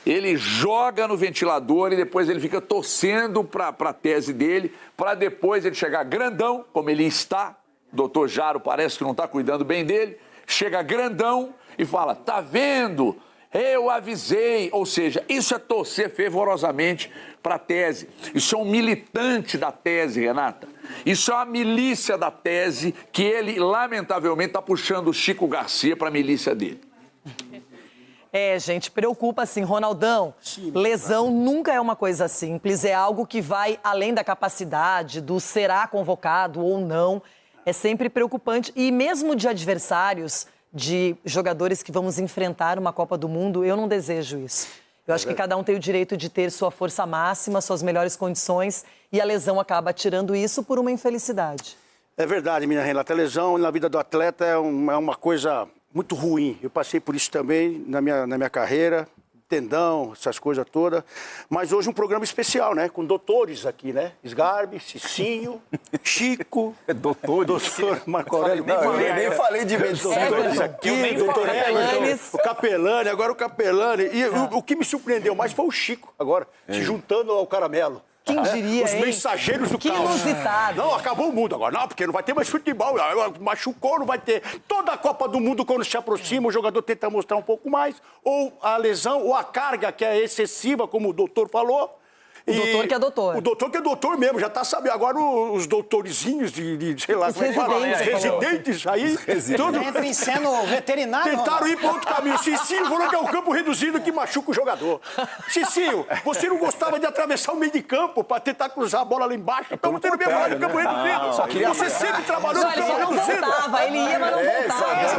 Ele joga no ventilador e depois ele fica torcendo para a tese dele, para depois ele chegar grandão, como ele está. O doutor Jaro parece que não está cuidando bem dele. Chega grandão e fala, tá vendo? Eu avisei. Ou seja, isso é torcer fervorosamente para a tese. Isso é um militante da tese, Renata. Isso é uma milícia da tese que ele, lamentavelmente, está puxando o Chico Garcia para a milícia dele. Gente, preocupa assim, Ronaldão. Lesão nunca é uma coisa simples, é algo que vai além da capacidade, do será convocado ou não. É sempre preocupante. E mesmo de adversários, de jogadores que vamos enfrentar uma Copa do Mundo, eu não desejo isso. Eu acho que cada um tem o direito de ter sua força máxima, suas melhores condições, e a lesão acaba tirando isso por uma infelicidade. É verdade, minha Renata. A lesão na vida do atleta é uma coisa muito ruim. Eu passei por isso também na minha carreira, tendão, essas coisas todas. Mas hoje um programa especial, né? Com doutores aqui, né? Sgarbi, Cicinho, Chico, doutor Marco Aurélio. Nem falei de medicina. Doutores aqui, doutor Everton, o Capelani, agora o Capelani. E o que me surpreendeu mais foi o Chico, agora, se juntando ao Caramelo. Quem diria, Os mensageiros do Que caos. inusitado. Não, acabou o mundo agora. Não, porque não vai ter mais futebol. Machucou, não vai ter. Toda a Copa do Mundo, quando se aproxima, o jogador tenta mostrar um pouco mais. Ou a lesão, ou a carga, que é excessiva, como o doutor falou. O doutor que é doutor. O doutor que é doutor mesmo, já tá sabendo. Agora os doutorzinhos sei lá, como é que fala? Residentes aí. Tudo. Entra em cena veterinário. Tentaram ir para outro caminho. Cicinho falou que é o campo reduzido que machuca o jogador. Cicinho, você não gostava de atravessar o meio de campo para tentar cruzar a bola lá embaixo? Então não tem no mesmo lado do campo reduzido. Você sempre trabalhou no campo reduzido. Ele não voltava, ele ia, mas não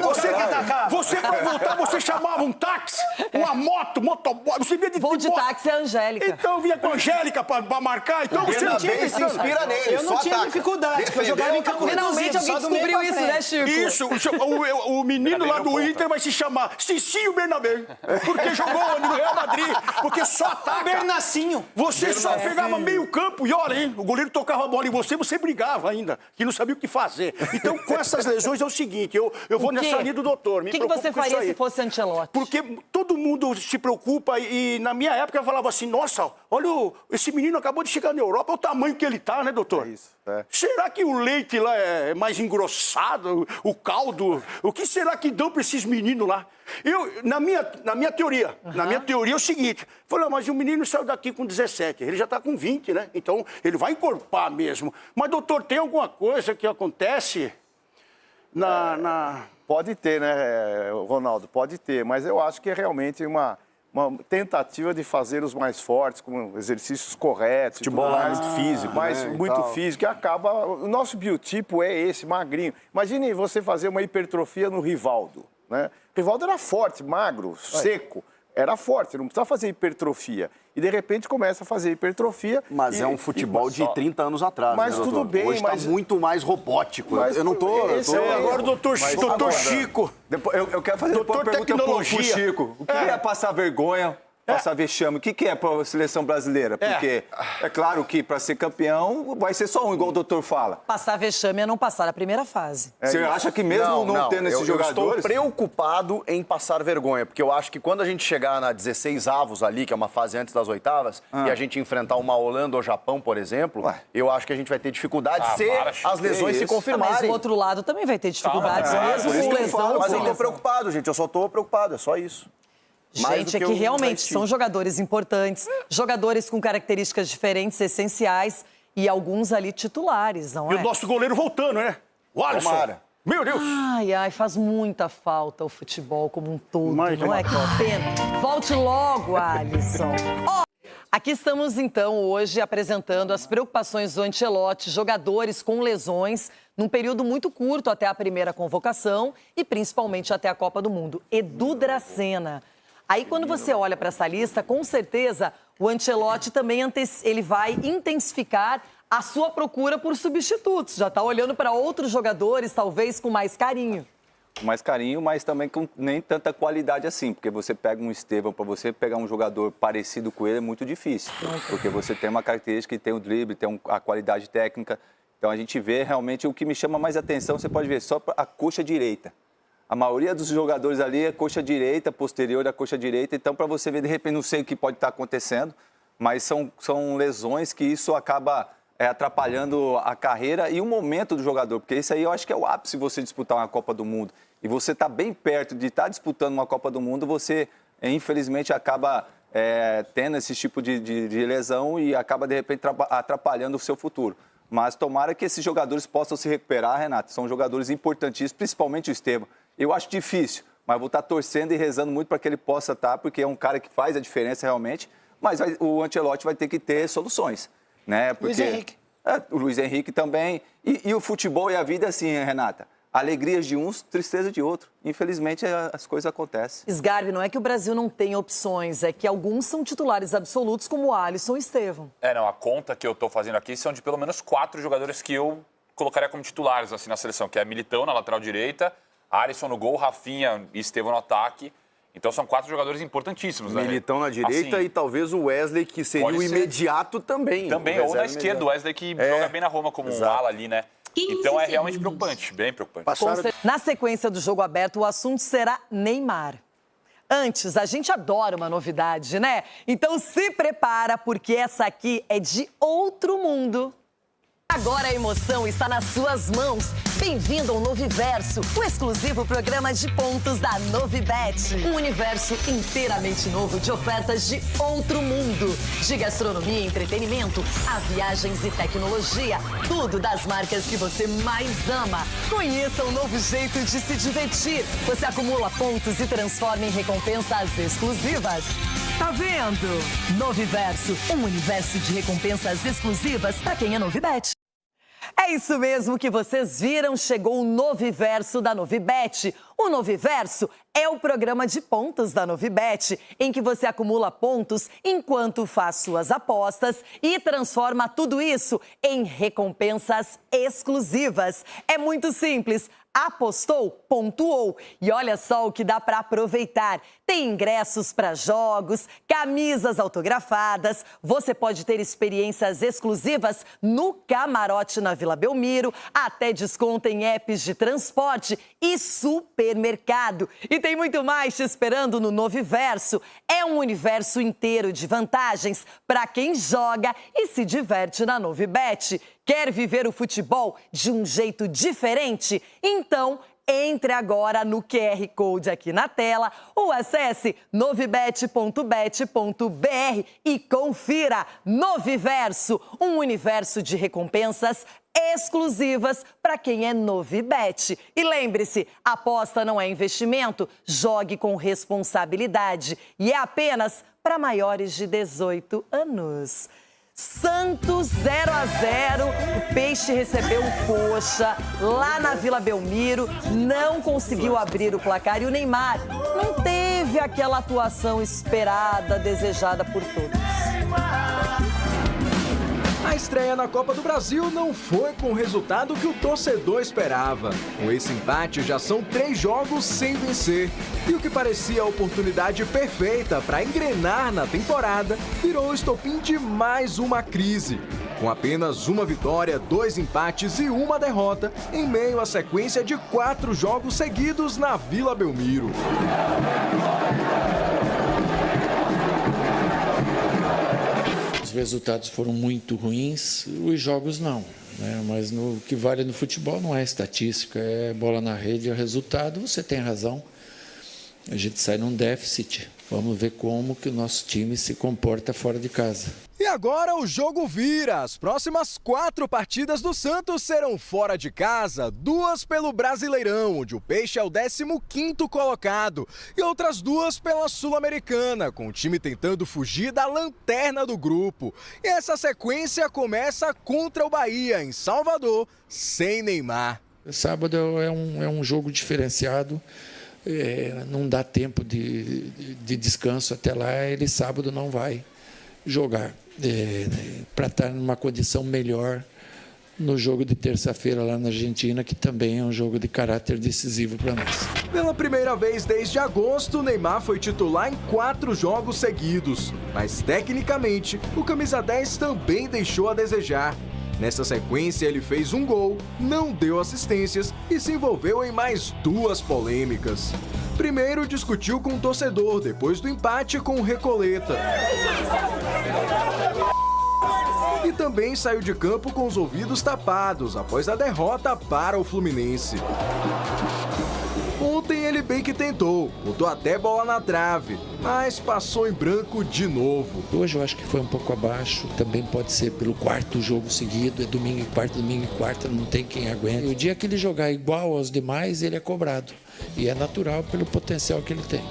voltava. Você para voltar, você chamava um táxi, uma motoboy. Você via de Voo de táxi é a Angélica. Então vinha com a Angélica. Angélica pra marcar, então você não tinha que se inspira nele, Eu não tinha dificuldade, porque eu jogava em campo Finalmente reduzido, alguém só do meio descobriu pra isso, né, frente. Chico? Isso, o menino lá do Inter vai se chamar Cicinho Bernabé, porque jogou onde? No Real Madrid, porque só ataca. Bernacinho. Você só pegava meio campo e olha, hein, o goleiro tocava a bola em você brigava ainda, que não sabia o que fazer. Então, com essas lesões é o seguinte, eu vou nessa linha do doutor. O que você faria se fosse Ancelotti? Porque todo mundo se preocupa e na minha época eu falava assim, nossa, olha, esse menino acabou de chegar na Europa, o tamanho que ele tá, né, doutor? É isso, é. Será que o leite lá é mais engrossado, o caldo? O que será que dão para esses meninos lá? Na minha teoria é o seguinte, falei, mas o menino saiu daqui com 17, ele já tá com 20, né? Então, ele vai encorpar mesmo. Mas, doutor, tem alguma coisa que acontece Pode ter, né, Ronaldo? Pode ter, mas eu acho que é realmente uma tentativa de fazer os mais fortes, com exercícios corretos. Futebol mais físico, muito físico, e acaba... O nosso biotipo é esse, magrinho. Imagine você fazer uma hipertrofia no Rivaldo, né? O Rivaldo era forte, magro, seco. Era forte, não precisava fazer hipertrofia. E, de repente, começa a fazer hipertrofia. Mas é um futebol de 30 anos atrás, mas né, tudo bem, hoje mas... tá muito mais robótico. Mas eu não tô... Agora, doutor Chico... Eu quero fazer uma pergunta pro Chico. O que é passar vergonha, passar vexame? O que é para a seleção brasileira? Porque é claro que para ser campeão vai ser só um, igual o doutor fala. Passar vexame é não passar a primeira fase. Você acha que mesmo não tendo esses jogadores... Eu estou preocupado em passar vergonha, porque eu acho que quando a gente chegar na 16avos ali, que é uma fase antes das oitavas, e a gente enfrentar uma Holanda ou Japão, por exemplo, eu acho que a gente vai ter dificuldade se as lesões se confirmarem. Mas o outro lado também vai ter dificuldades mesmo com lesão. Mas eu estou preocupado, gente, eu só estou preocupado, é só isso. Gente, é que realmente são jogadores importantes, jogadores com características diferentes, essenciais, e alguns ali titulares, não é? E o nosso goleiro voltando, né? O Alisson. Tomara. Meu Deus! Ai, faz muita falta o futebol como um todo, não é? Que pena. Volte logo, Alisson. Aqui estamos, então, hoje apresentando as preocupações do Ancelotti, jogadores com lesões, num período muito curto até a primeira convocação e principalmente até a Copa do Mundo. Edu Dracena. Aí, quando você olha para essa lista, com certeza, o Ancelotti também ele vai intensificar a sua procura por substitutos. Já está olhando para outros jogadores, talvez com mais carinho. Com mais carinho, mas também com nem tanta qualidade assim. Porque você pega um Estevão, para você pegar um jogador parecido com ele é muito difícil. Porque você tem uma característica que tem o drible, tem a qualidade técnica. Então, a gente vê realmente o que me chama mais atenção, você pode ver só a coxa direita. A maioria dos jogadores ali é coxa direita, posterior da coxa direita. Então, para você ver, de repente, não sei o que pode estar acontecendo, mas são lesões que isso acaba atrapalhando a carreira e o momento do jogador. Porque isso aí eu acho que é o ápice você disputar uma Copa do Mundo. E você está bem perto de estar disputando uma Copa do Mundo, você, infelizmente, acaba tendo esse tipo de lesão e acaba, de repente, atrapalhando o seu futuro. Mas tomara que esses jogadores possam se recuperar, Renato. São jogadores importantíssimos, principalmente o Estevão. Eu acho difícil, mas vou estar torcendo e rezando muito para que ele possa estar, porque é um cara que faz a diferença realmente. Mas o Ancelotti vai ter que ter soluções, né? Porque, Luiz Henrique. O Luiz Henrique também. E o futebol e a vida, assim, Renata. Alegrias de uns, tristeza de outro. Infelizmente, as coisas acontecem. Sgarbi, não é que o Brasil não tem opções, é que alguns são titulares absolutos, como o Alisson e Estevão. Não, a conta que eu estou fazendo aqui são de pelo menos 4 jogadores que eu colocaria como titulares assim, na seleção, que é Militão na lateral direita, Alisson no gol, Rafinha e Estevão no ataque. Então são 4 jogadores importantíssimos. Militão na direita assim, e talvez o Wesley, que seria o imediato também. Também, ou na esquerda, o Wesley que joga bem na Roma como um ala ali, né? Então é realmente preocupante, bem preocupante. Na sequência do Jogo Aberto, o assunto será Neymar. Antes, a gente adora uma novidade, né? Então se prepara, porque essa aqui é de outro mundo. Agora a emoção está nas suas mãos. Bem-vindo ao Noviverso, o exclusivo programa de pontos da Novibet. Um universo inteiramente novo de ofertas de outro mundo. De gastronomia e entretenimento, a viagens e tecnologia. Tudo das marcas que você mais ama. Conheça um novo jeito de se divertir. Você acumula pontos e transforma em recompensas exclusivas. Tá vendo? Noviverso, um universo de recompensas exclusivas para quem é Novibet. É isso mesmo que vocês viram, chegou o Noviverso da Novibet. O Noviverso é o programa de pontos da Novibet, em que você acumula pontos enquanto faz suas apostas e transforma tudo isso em recompensas exclusivas. É muito simples. Apostou, pontuou. E olha só o que dá para aproveitar. Tem ingressos para jogos, camisas autografadas, você pode ter experiências exclusivas no camarote na Vila Belmiro, até desconto em apps de transporte e supermercado. E tem muito mais te esperando no Noviverso. É um universo inteiro de vantagens para quem joga e se diverte na Novibet. Quer viver o futebol de um jeito diferente? Então, entre agora no QR Code aqui na tela ou acesse novibet.bet.br e confira Noviverso, um universo de recompensas exclusivas para quem é Novibet. E lembre-se, aposta não é investimento, jogue com responsabilidade e é apenas para maiores de 18 anos. Santos 0-0, o Peixe recebeu o Coxa lá na Vila Belmiro, não conseguiu abrir o placar e o Neymar não teve aquela atuação esperada, desejada por todos. A estreia na Copa do Brasil não foi com o resultado que o torcedor esperava. Com esse empate, já são 3 jogos sem vencer. E o que parecia a oportunidade perfeita para engrenar na temporada, virou o estopim de mais uma crise. Com apenas uma vitória, 2 empates e uma derrota, em meio à sequência de 4 jogos seguidos na Vila Belmiro. Os resultados foram muito ruins, os jogos não, né? Mas o que vale no futebol não é estatística, é bola na rede, é resultado. Você tem razão, a gente sai num déficit. Vamos ver como que o nosso time se comporta fora de casa. E agora o jogo vira. As próximas 4 partidas do Santos serão fora de casa, 2 pelo Brasileirão, onde o Peixe é o 15º colocado, e outras 2 pela Sul-Americana, com o time tentando fugir da lanterna do grupo. E essa sequência começa contra o Bahia, em Salvador, sem Neymar. Sábado é um jogo diferenciado. Não dá tempo de descanso até lá, ele sábado não vai jogar, para estar numa condição melhor no jogo de terça-feira lá na Argentina, que também é um jogo de caráter decisivo para nós. Pela primeira vez desde agosto, Neymar foi titular em 4 jogos seguidos, mas tecnicamente o camisa 10 também deixou a desejar. Nessa sequência, ele fez um gol, não deu assistências e se envolveu em mais 2 polêmicas. Primeiro, discutiu com o torcedor depois do empate com o Recoleta. E também saiu de campo com os ouvidos tapados após a derrota para o Fluminense. Ontem ele bem que tentou, botou até bola na trave, mas passou em branco de novo. Hoje eu acho que foi um pouco abaixo, também pode ser pelo 4º jogo seguido, é domingo e quarta, não tem quem aguente. E o dia que ele jogar igual aos demais, ele é cobrado, e é natural pelo potencial que ele tem.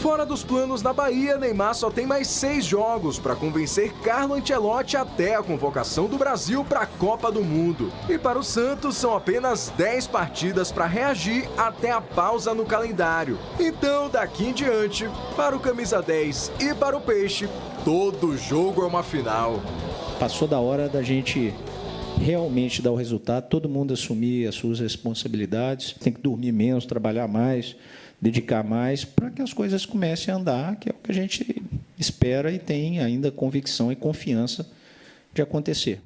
Fora dos planos da Bahia, Neymar só tem mais 6 jogos para convencer Carlo Ancelotti até a convocação do Brasil para a Copa do Mundo. E para o Santos são apenas 10 partidas para reagir até a pausa no calendário. Então, daqui em diante, para o camisa 10 e para o Peixe, todo jogo é uma final. Passou da hora da gente realmente dar o resultado, todo mundo assumir as suas responsabilidades, tem que dormir menos, trabalhar mais, dedicar mais para que as coisas comecem a andar, que é o que a gente espera e tem ainda convicção e confiança de acontecer.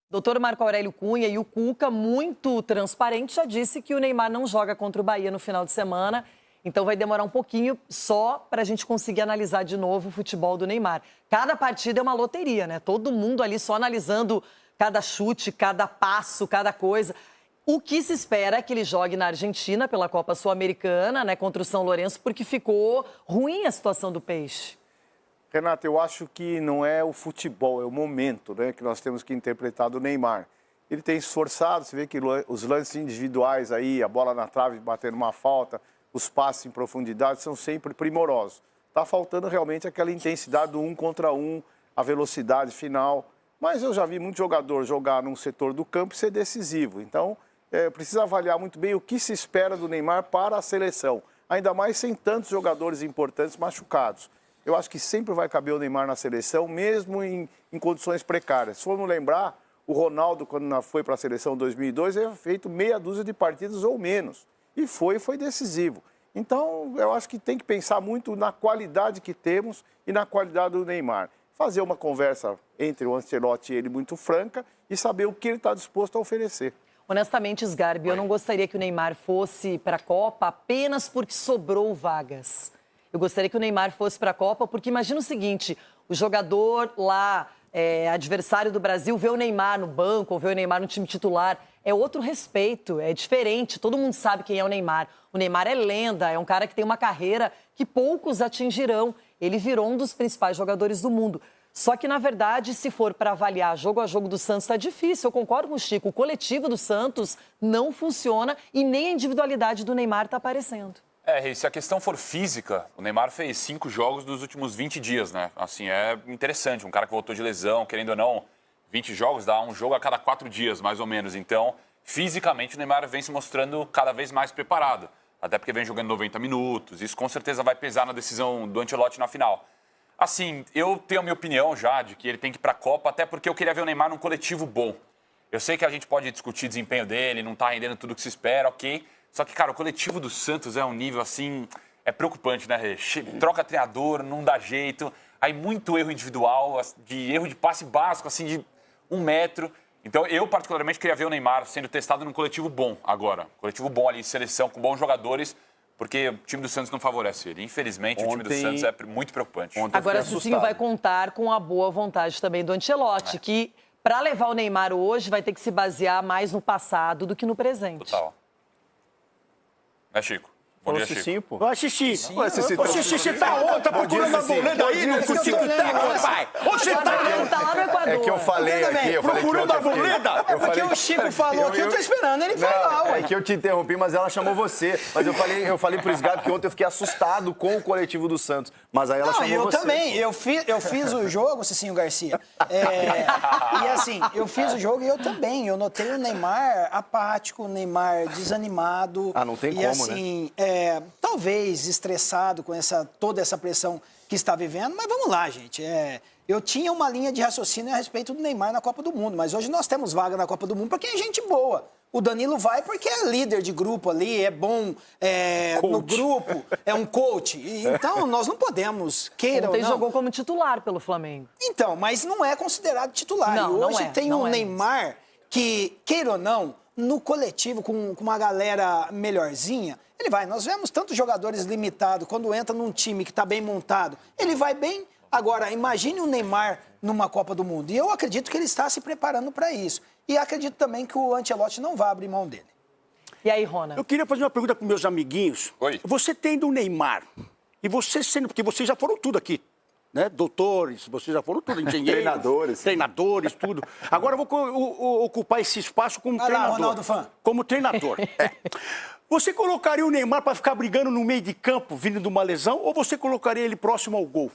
Doutor Marco Aurélio Cunha e o Cuca, muito transparente, já disse que o Neymar não joga contra o Bahia no final de semana, então vai demorar um pouquinho só para a gente conseguir analisar de novo o futebol do Neymar. Cada partida é uma loteria, né? Todo mundo ali só analisando cada chute, cada passo, cada coisa. O que se espera é que ele jogue na Argentina pela Copa Sul-Americana, né, contra o São Lourenço, porque ficou ruim a situação do Peixe. Renata, eu acho que não é o futebol, é o momento, né, que nós temos que interpretar do Neymar. Ele tem esforçado, você vê que os lances individuais aí, a bola na trave batendo uma falta, os passes em profundidade são sempre primorosos. Está faltando realmente aquela intensidade do 1 contra 1, a velocidade final. Mas eu já vi muito jogador jogar num setor do campo e ser decisivo. Então, precisa avaliar muito bem o que se espera do Neymar para a seleção. Ainda mais sem tantos jogadores importantes machucados. Eu acho que sempre vai caber o Neymar na seleção, mesmo em condições precárias. Se formos lembrar, o Ronaldo, quando foi para a seleção em 2002, ele feito meia dúzia de partidas ou menos. E foi decisivo. Então, eu acho que tem que pensar muito na qualidade que temos e na qualidade do Neymar. Fazer uma conversa entre o Ancelotti e ele muito franca e saber o que ele está disposto a oferecer. Honestamente, Sgarbi, eu não gostaria que o Neymar fosse para a Copa apenas porque sobrou vagas. Eu gostaria que o Neymar fosse para a Copa porque imagina o seguinte, o jogador lá, adversário do Brasil, vê o Neymar no banco ou vê o Neymar no time titular. É outro respeito, é diferente, todo mundo sabe quem é o Neymar. O Neymar é lenda, é um cara que tem uma carreira que poucos atingirão. Ele virou um dos principais jogadores do mundo. Só que, na verdade, se for para avaliar jogo a jogo do Santos, está difícil. Eu concordo com o Chico, o coletivo do Santos não funciona e nem a individualidade do Neymar está aparecendo. Se a questão for física, o Neymar fez 5 jogos dos últimos 20 dias, né? Assim, é interessante. Um cara que voltou de lesão, querendo ou não, 20 jogos dá um jogo a cada 4 dias, mais ou menos. Então, fisicamente, o Neymar vem se mostrando cada vez mais preparado. Até porque vem jogando 90 minutos. Isso com certeza vai pesar na decisão do Ancelotti na final. Assim, eu tenho a minha opinião já de que ele tem que ir para a Copa, até porque eu queria ver o Neymar num coletivo bom. Eu sei que a gente pode discutir o desempenho dele, não tá rendendo tudo que se espera, ok. Só que, cara, o coletivo do Santos é um nível, assim, é preocupante, né, Rê? Troca treinador, não dá jeito. Aí muito erro individual, erro de passe básico, assim, de 1 metro. Então, eu particularmente queria ver o Neymar sendo testado num coletivo bom agora. Coletivo bom ali, seleção, com bons jogadores. Porque o time do Santos não favorece ele. Infelizmente, o time do Santos é muito preocupante. Agora, o Cicinho vai contar com a boa vontade também do Ancelotti, que, para levar o Neymar hoje, vai ter que se basear mais no passado do que no presente. Total. Chico? Bom dia, Cicinho, Chico. pô. Ô, Xixi. Você tá onde? Tá procurando a boleda aí no Tic-Tac, rapaz? Onde você tá? Tá lá no Equador. É que eu falei aqui, procurando a boleda? É porque o Chico falou aqui, eu tô esperando ele falar, ué. É que eu te interrompi, mas ela chamou você. Mas eu falei pro Sgarbi que ontem eu fiquei assustado com o coletivo do Santos. Mas aí ela chamou você. Eu também. Eu fiz o jogo, Cicinho Garcia. E assim, eu fiz o jogo e eu também. Eu notei o Neymar apático, o Neymar desanimado. Não tem como, assim, né? Talvez estressado com toda essa pressão que está vivendo, mas vamos lá, gente. Eu tinha uma linha de raciocínio a respeito do Neymar na Copa do Mundo, mas hoje nós temos vaga na Copa do Mundo porque é gente boa. O Danilo vai porque é líder de grupo ali, é bom no grupo, é um coach. Então, nós não podemos, queira ou não... jogou como titular pelo Flamengo. Então, mas não é considerado titular. Não, e hoje tem um Neymar isso. que, queira ou não, no coletivo, com uma galera melhorzinha, ele vai. Nós vemos tantos jogadores limitados, quando entra num time que está bem montado, ele vai bem. Agora, imagine o Neymar numa Copa do Mundo. E eu acredito que ele está se preparando para isso. E acredito também que o Ancelotti não vai abrir mão dele. E aí, Rona? Eu queria fazer uma pergunta para meus amiguinhos. Oi. Você tendo o Neymar, e você sendo... Porque vocês já foram tudo aqui, né? Doutores, vocês já foram tudo, engenheiros. Treinadores, tudo. Agora eu vou ocupar esse espaço como treinador. Lá, Ronaldo Fã. Como treinador. Você colocaria o Neymar para ficar brigando no meio de campo, vindo de uma lesão, ou você colocaria ele próximo ao gol?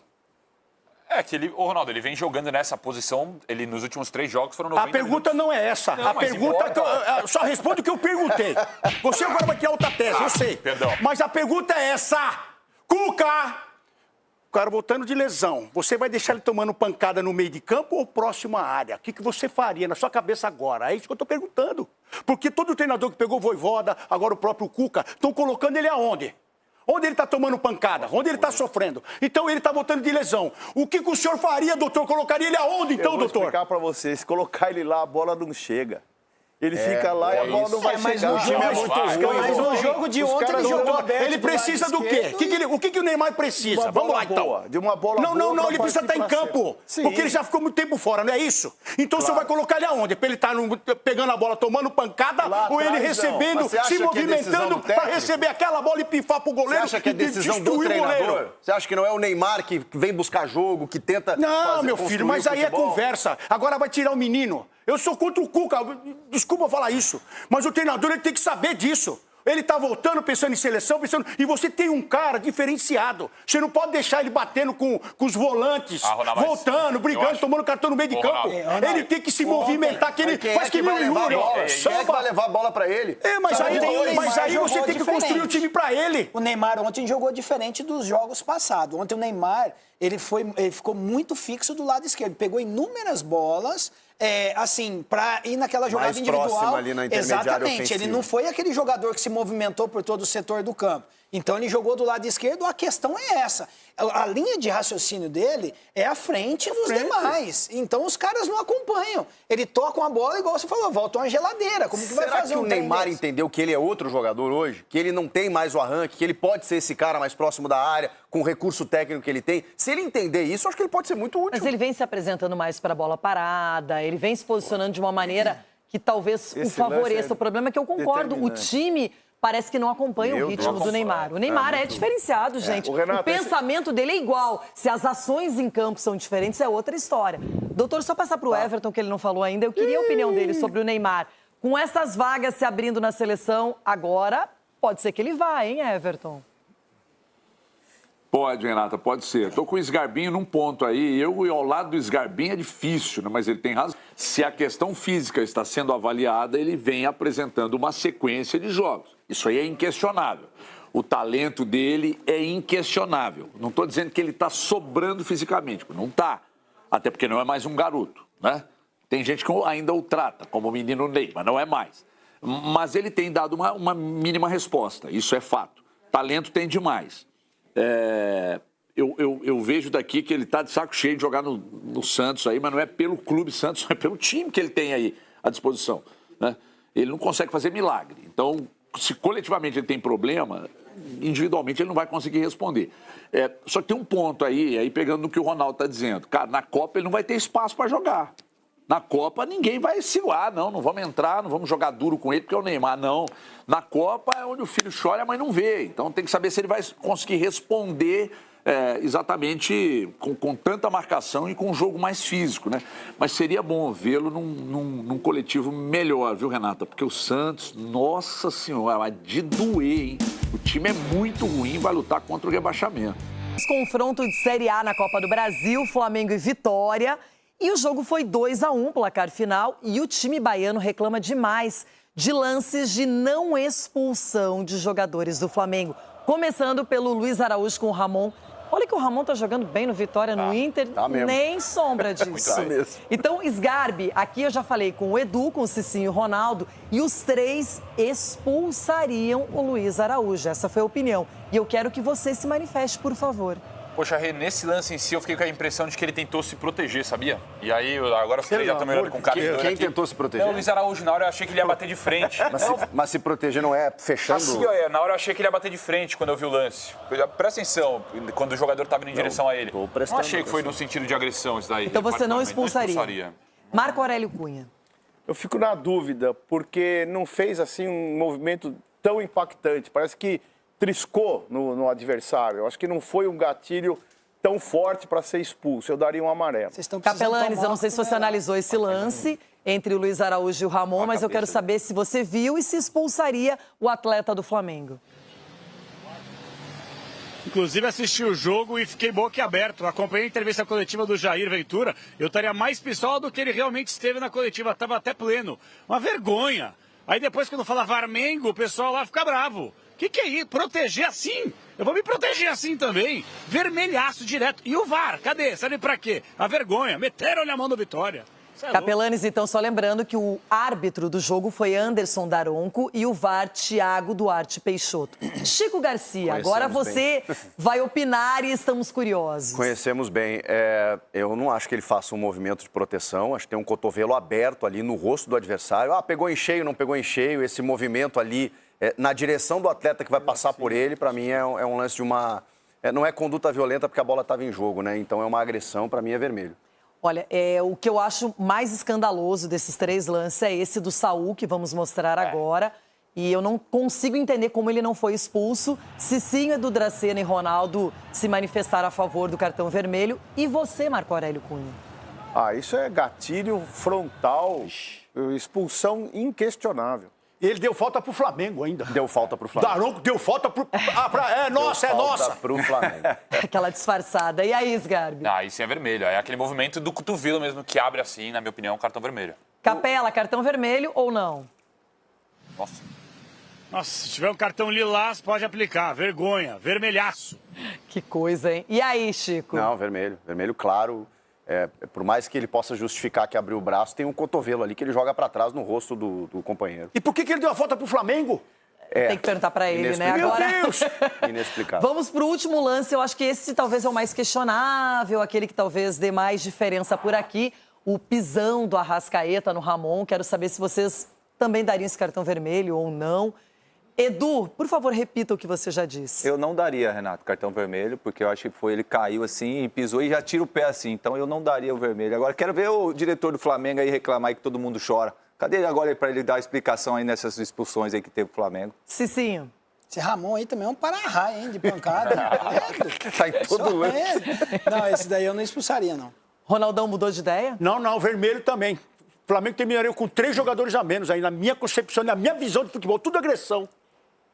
O Ronaldo, ele vem jogando nessa posição, ele nos últimos 3 jogos foram 90 minutos. A pergunta não é essa. Não, a pergunta... só responde o que eu perguntei. Você agora vai criar outra tese, eu sei. Perdão. Mas a pergunta é essa. Cuca! O cara voltando de lesão, você vai deixar ele tomando pancada no meio de campo ou próximo à área? O que você faria na sua cabeça agora? É isso que eu estou perguntando. Porque todo treinador que pegou o Vojvoda, agora o próprio Cuca, estão colocando ele aonde? Onde ele está tomando pancada? Onde ele está sofrendo? Então ele está voltando de lesão. O que o senhor faria, doutor? Colocaria ele aonde, então, doutor? Eu vou explicar para você. Se colocar ele lá, a bola não chega. Ele fica lá e a bola não vai chegar. O time é muito ruim. Mas no jogo de ontem ele jogou aberto. Ele precisa do quê? O que o Neymar precisa? Vamos lá, então. De uma bola boa. Não, ele precisa estar em campo. Porque ele já ficou muito tempo fora, não é isso? Então o senhor vai colocar ele aonde? Para ele estar pegando a bola, tomando pancada, ou ele recebendo, se movimentando para receber aquela bola e pifar pro goleiro? Você acha que é decisão do treinador? Você acha que não é o Neymar que vem buscar jogo, que tenta Não, meu filho, mas aí é conversa. Agora vai tirar o menino. Eu sou contra o Cuca, desculpa falar isso, mas o treinador ele tem que saber disso. Ele tá voltando, pensando em seleção, e você tem um cara diferenciado. Você não pode deixar ele batendo com os volantes, Ronaldo, voltando, brigando, tomando cartão no meio de campo. Ele tem que se movimentar, que ele faz que nem o Yuri, ó. Quem é que vai levar a bola pra ele? Mas aí você tem que construir o time pra ele. O Neymar ontem jogou diferente dos jogos passados. Ontem o Neymar, ele ficou muito fixo do lado esquerdo. Pegou inúmeras bolas, assim, pra ir naquela jogada mais individual. próximo ali na intermediária Exatamente. ofensiva. Ele não foi aquele jogador que se movimentou por todo o setor do campo. Então ele jogou do lado esquerdo, a questão é essa. A linha de raciocínio dele é à frente dos demais. Então os caras não acompanham. Ele toca uma bola, igual você falou, volta uma geladeira. Como que vai Será fazer que o trem Neymar desse? entendeu que ele é outro jogador hoje? Que ele não tem mais o arranque, que ele pode ser esse cara mais próximo da área, com o recurso técnico que ele tem? Se ele entender isso, eu acho que ele pode ser muito útil. Mas ele vem se apresentando mais para a bola parada, ele vem se posicionando de uma maneira que talvez o favoreça. O problema é que eu concordo, o time parece que não acompanha o ritmo do Neymar. O Neymar é diferenciado, gente. O pensamento dele é igual. Se as ações em campo são diferentes, é outra história. Doutor, só passar para o Everton, que ele não falou ainda, eu queria a opinião dele sobre o Neymar. Com essas vagas se abrindo na seleção agora, pode ser que ele vá, hein, Everton? Pode, Renata, pode ser. Estou com o Sgarbinho num ponto aí. Eu ao lado do Sgarbinho é difícil, né? Mas ele tem razão. Se a questão física está sendo avaliada, ele vem apresentando uma sequência de jogos. Isso aí é inquestionável. O talento dele é inquestionável. Não estou dizendo que ele está sobrando fisicamente. Não está. Até porque não é mais um garoto, né? Tem gente que ainda o trata como o menino Ney, mas não é mais. Mas ele tem dado uma mínima resposta. Isso é fato. Talento tem demais. Eu vejo daqui que ele está de saco cheio de jogar no Santos aí, mas não é pelo clube Santos, é pelo time que ele tem aí à disposição, né? Ele não consegue fazer milagre. Então, se coletivamente ele tem problema, individualmente ele não vai conseguir responder. Só que tem um ponto aí pegando no que o Ronaldo está dizendo. Cara, na Copa ele não vai ter espaço para jogar. Na Copa ninguém vai segurar, não vamos entrar, não vamos jogar duro com ele porque é o Neymar, não. Na Copa é onde o filho chora e a mãe não vê. Então tem que saber se ele vai conseguir responder exatamente com tanta marcação e com um jogo mais físico, né? Mas seria bom vê-lo num coletivo melhor, viu, Renata? Porque o Santos, nossa senhora, de doer, hein? O time é muito ruim, vai lutar contra o rebaixamento. Confronto de Série A na Copa do Brasil, Flamengo e Vitória. E o jogo foi 2-1, placar final, e o time baiano reclama demais de lances de não expulsão de jogadores do Flamengo. Começando pelo Luiz Araújo com o Ramon. Olha que o Ramon tá jogando bem no Vitória, no Inter, nem sombra disso. Então, Sgarbi, aqui eu já falei com o Edu, com o Cicinho e o Ronaldo, e os três expulsariam o Luiz Araújo. Essa foi a opinião. E eu quero que você se manifeste, por favor. Poxa, Rê, nesse lance em si eu fiquei com a impressão de que ele tentou se proteger, sabia? E aí, agora os três já estão melhorando com o cara. Quem tentou se proteger? Não, o Luiz Araújo, na hora eu achei que ele ia bater de frente. Mas se proteger não é fechando? Assim, na hora eu achei que ele ia bater de frente quando eu vi o lance. Presta atenção, quando o jogador estava indo em direção a ele. Não achei que foi no sentido de agressão isso daí. Então você não expulsaria. Marco Aurélio Cunha. Eu fico na dúvida, porque não fez assim um movimento tão impactante. Parece que triscou no adversário. Eu acho que não foi um gatilho tão forte para ser expulso. Eu daria um amarelo. Capelanes, eu não sei se você analisou esse lance entre o Luiz Araújo e o Ramon, mas eu quero saber se você viu e se expulsaria o atleta do Flamengo. Inclusive assisti o jogo e fiquei boquiaberto. Acompanhei a entrevista coletiva do Jair Ventura. Eu estaria mais pistola do que ele realmente esteve na coletiva. Estava até pleno. Uma vergonha. Aí depois, quando fala Varmengo, o pessoal lá fica bravo. Que é isso? Proteger assim? Eu vou me proteger assim também. Vermelhaço direto. E o VAR? Cadê? Serve pra quê? A vergonha. Meteram-lhe a mão do Vitória. Capelanes, então, só lembrando que o árbitro do jogo foi Anderson Daronco e o VAR, Thiago Duarte Peixoto. Chico Garcia, agora você vai opinar e estamos curiosos. Conhecemos bem. Eu não acho que ele faça um movimento de proteção. Acho que tem um cotovelo aberto ali no rosto do adversário. Pegou em cheio, não pegou em cheio. Esse movimento ali na direção do atleta que vai passar por ele, para mim é um lance de uma... não é conduta violenta porque a bola estava em jogo, né? Então é uma agressão, para mim é vermelho. Olha, o que eu acho mais escandaloso desses três lances é esse do Saul, que vamos mostrar agora. E eu não consigo entender como ele não foi expulso. Cicinho, Edu Dracena e Ronaldo se manifestaram a favor do cartão vermelho. E você, Marco Aurélio Cunha? Isso é gatilho frontal, expulsão inquestionável. Ele deu falta pro Flamengo ainda. Deu falta pro Flamengo. Daronco deu falta pro... é nossa, é nossa. Falta pro Flamengo. Aquela disfarçada. E aí, Sgarbi? Ah, isso é vermelho. É aquele movimento do cotovelo mesmo que abre assim, na minha opinião, um cartão vermelho. Capela, cartão vermelho ou não? Nossa. Nossa, se tiver um cartão lilás, pode aplicar. Vergonha, vermelhaço. Que coisa, hein? E aí, Chico? Não, vermelho. Vermelho claro. Por mais que ele possa justificar que abriu o braço, tem um cotovelo ali que ele joga para trás no rosto do companheiro. E por que ele deu a falta pro Flamengo? Tem que perguntar para ele, né? Agora... Meu Deus! Inexplicável. Vamos pro último lance. Eu acho que esse talvez é o mais questionável, aquele que talvez dê mais diferença por aqui. O pisão do Arrascaeta no Ramon. Quero saber se vocês também dariam esse cartão vermelho ou não. Edu, por favor, repita o que você já disse. Eu não daria, Renato, cartão vermelho, porque eu acho que ele caiu assim e pisou e já tira o pé assim. Então eu não daria o vermelho. Agora quero ver o diretor do Flamengo aí reclamar aí que todo mundo chora. Cadê ele agora para ele dar a explicação aí nessas expulsões aí que teve o Flamengo? Cicinho. Esse Ramon aí também é um para-raio, hein, de pancada. Tá em todo lance. Não, esse daí eu não expulsaria, não. Ronaldão mudou de ideia? Não, vermelho também. O Flamengo terminaria com 3 jogadores a menos aí, na minha concepção, na minha visão de futebol. Tudo agressão.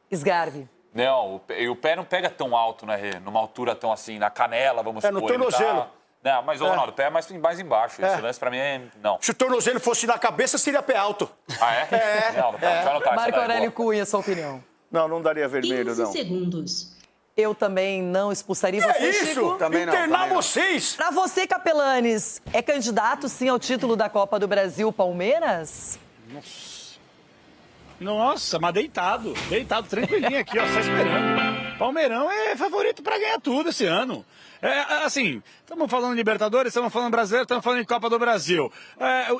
Sgarbi. Não, o pé não pega tão alto, né, Rê? Numa altura tão assim, na canela, vamos supor. no tornozelo. Não, mas, Ronaldo, o pé é mais embaixo. Esse lance, pra mim, não. Se o tornozelo fosse na cabeça, seria pé alto. Ah, é? Não, deixa eu anotar essa Marco daí, Aurélio boa. Cunha, sua opinião. Não daria vermelho, 15 não. segundos. Eu também não expulsaria Que você, é isso? Chico? Também não, Internar também não. vocês! Pra você, Capelanes, é candidato, sim, ao título da Copa do Brasil, Palmeiras? Nossa, mas deitado, tranquilinho aqui, ó, só esperando. Palmeirão é favorito pra ganhar tudo esse ano. Assim, estamos falando de Libertadores, estamos falando brasileiro, estamos falando de Copa do Brasil.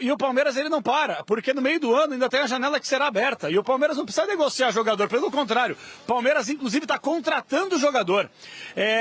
E o Palmeiras, ele não para, porque no meio do ano ainda tem a janela que será aberta. E o Palmeiras não precisa negociar jogador, pelo contrário. O Palmeiras, inclusive, está contratando jogador.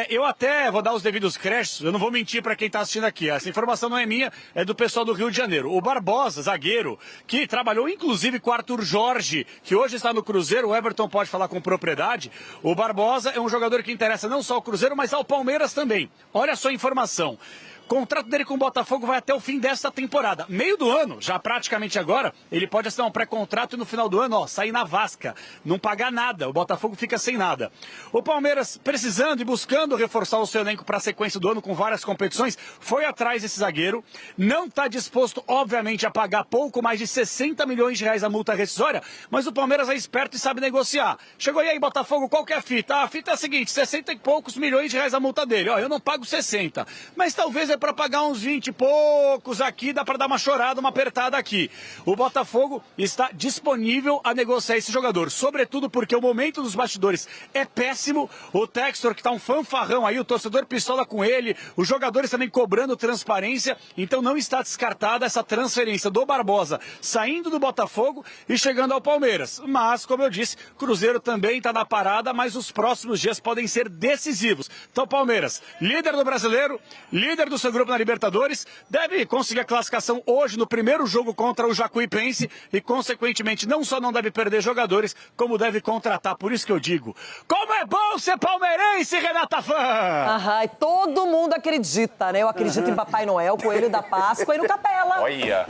Eu até vou dar os devidos créditos, eu não vou mentir para quem está assistindo aqui. Essa informação não é minha, é do pessoal do Rio de Janeiro. O Barbosa, zagueiro, que trabalhou inclusive com o Arthur Jorge, que hoje está no Cruzeiro, o Everton pode falar com propriedade. O Barbosa é um jogador que interessa não só ao Cruzeiro, mas ao Palmeiras também. Olha só a informação. O contrato dele com o Botafogo vai até o fim desta temporada. Meio do ano, já praticamente agora, ele pode assinar um pré-contrato e no final do ano, sair na vasca. Não pagar nada, o Botafogo fica sem nada. O Palmeiras, precisando e buscando reforçar o seu elenco para a sequência do ano com várias competições, foi atrás desse zagueiro. Não está disposto, obviamente, a pagar pouco mais de 60 milhões de reais a multa rescisória, mas o Palmeiras é esperto e sabe negociar. Chegou aí, Botafogo, qual que é a fita? A fita é a seguinte, 60 e poucos milhões de reais a multa dele. Eu não pago 60, mas talvez para pagar uns 20 e poucos aqui, dá para dar uma chorada, uma apertada aqui. O Botafogo está disponível a negociar esse jogador, sobretudo porque o momento dos bastidores é péssimo. O Textor, que está um fanfarrão aí, o torcedor pistola com ele, os jogadores também cobrando transparência, então não está descartada essa transferência do Barbosa saindo do Botafogo e chegando ao Palmeiras. Mas, como eu disse, Cruzeiro também está na parada, mas os próximos dias podem ser decisivos. Então, Palmeiras, líder do Brasileiro, líder do seu grupo na Libertadores, deve conseguir a classificação hoje no primeiro jogo contra o Jacuipense e, consequentemente, não só não deve perder jogadores, como deve contratar. Por isso que eu digo, como é bom ser palmeirense, Renata Fã! E todo mundo acredita, né? Eu acredito em Papai Noel, Coelho da Páscoa e no Capela. Olha!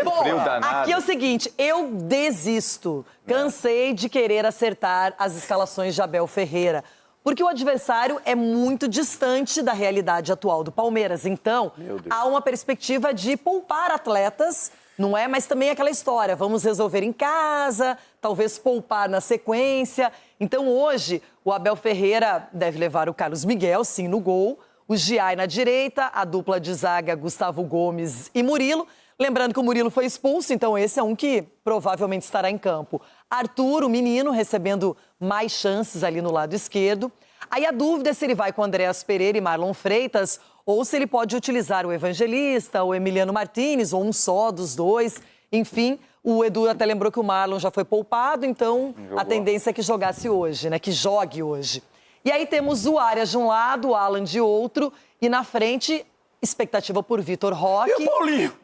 Bom, frio danado. aqui é o seguinte, eu desisto. Cansei de querer acertar as escalações de Abel Ferreira. Porque o adversário é muito distante da realidade atual do Palmeiras. Então, há uma perspectiva de poupar atletas, não é? Mas também aquela história, vamos resolver em casa, talvez poupar na sequência. Então, hoje, o Abel Ferreira deve levar o Carlos Miguel, sim, no gol. O Giai na direita, a dupla de zaga Gustavo Gomes e Murilo. Lembrando que o Murilo foi expulso, então esse é um que provavelmente estará em campo. Arthur, o menino, recebendo mais chances ali no lado esquerdo. Aí a dúvida é se ele vai com Andréas Pereira e Marlon Freitas ou se ele pode utilizar o Evangelista, o Emiliano Martínez ou um só dos dois. Enfim, o Edu até lembrou que o Marlon já foi poupado, então a tendência é que jogasse hoje, né? Que jogue hoje. E aí temos o Arias de um lado, o Alan de outro e na frente, expectativa por Vitor Roque. E o Paulinho?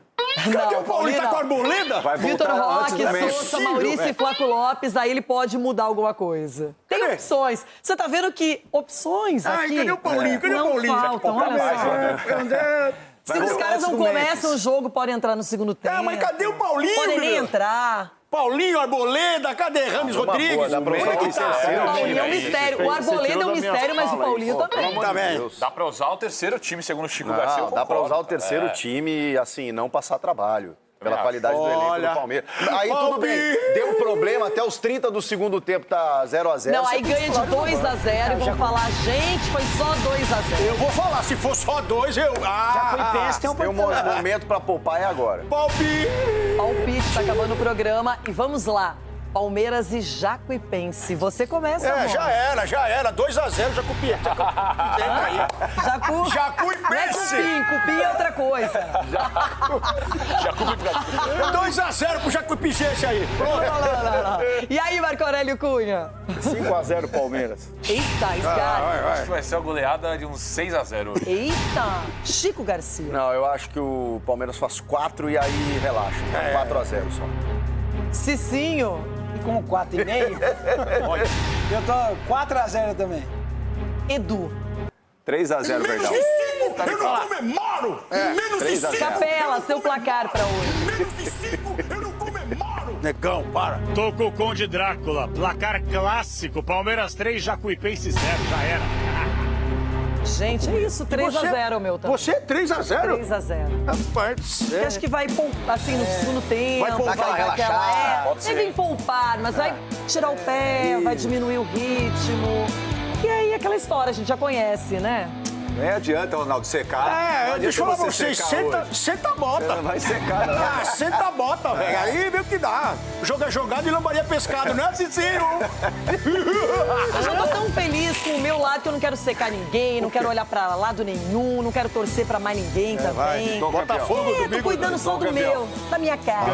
Cadê o Paulinho? Tá com a arboleda? Vitor Roque, Sousa, Maurício e Flaco Lopes, aí ele pode mudar alguma coisa. Tem opções. Você tá vendo que opções aqui... Cadê o Paulinho? Cadê o Paulinho? Não faltam, olha só. Se os caras não começam o jogo, podem entrar no segundo tempo. Mas cadê o Paulinho, Podem nem meu? entrar. Paulinho, Arboleda, cadê Rames Rodrigues? O Paulinho é um mistério. O Arboleda é um mistério, mas o Paulinho também. Dá pra usar o terceiro time, segundo o Chico Garcia. Não, dá pra usar o terceiro time e, assim, não passar trabalho. Pela qualidade do elenco do Palmeiras. Aí tudo bem, deu problema, até os 30 do segundo tempo tá 0-0. Não, aí ganha de 2-0 e vão falar, gente, foi só 2-0. Eu vou falar, se for só 2, eu... Tem um momento pra poupar, é agora. Palpite, tá acabando o programa e vamos lá. Palmeiras e Jacuipense. Você começa, amor. Já era. 2-0, Jacuipense. Jacuipense. Cupim é outra coisa. 2-0 pro Jacuipense aí. E aí, Marco Aurélio Cunha? 5-0 Palmeiras. Eita, Scar. Acho que vai ser uma goleada de uns 6-0 hoje. Eita, Chico Garcia. Não, eu acho que o Palmeiras faz 4 e aí relaxa. 4-0 só. Cicinho. E com 4,5? Eu tô 4-0 também. Edu. 3-0, Verdão. Eu não comemoro! Menos de 5! Capela, seu placar pra hoje. Menos de 5, eu não comemoro! Negão, para! Tô com o Conde Drácula. Placar clássico. Palmeiras 3, Jacuipense 0. Já era. Gente, é isso. 3-0 o meu também. Você 3-0? 3-0. Rapaz, Porque acho que vai poupar, assim, no segundo tempo. Vai poupar, dar relaxar. Pode ser. Deve poupar, mas vai tirar o pé, vai diminuir o ritmo. E aí, aquela história, a gente já conhece, né? Nem adianta, Ronaldo, secar. Deixa eu falar pra vocês, senta a bota. Vai secar, não. Senta a bota, velho. Aí vê o que dá. Jogo é jogado e lambaria pescado, não é, Cicinho? Eu já tô tão feliz com o meu lado que eu não quero secar ninguém, não quero olhar pra lado nenhum, não quero torcer pra mais ninguém também. Botafogo domingo. Tô cuidando só do meu, da minha casa.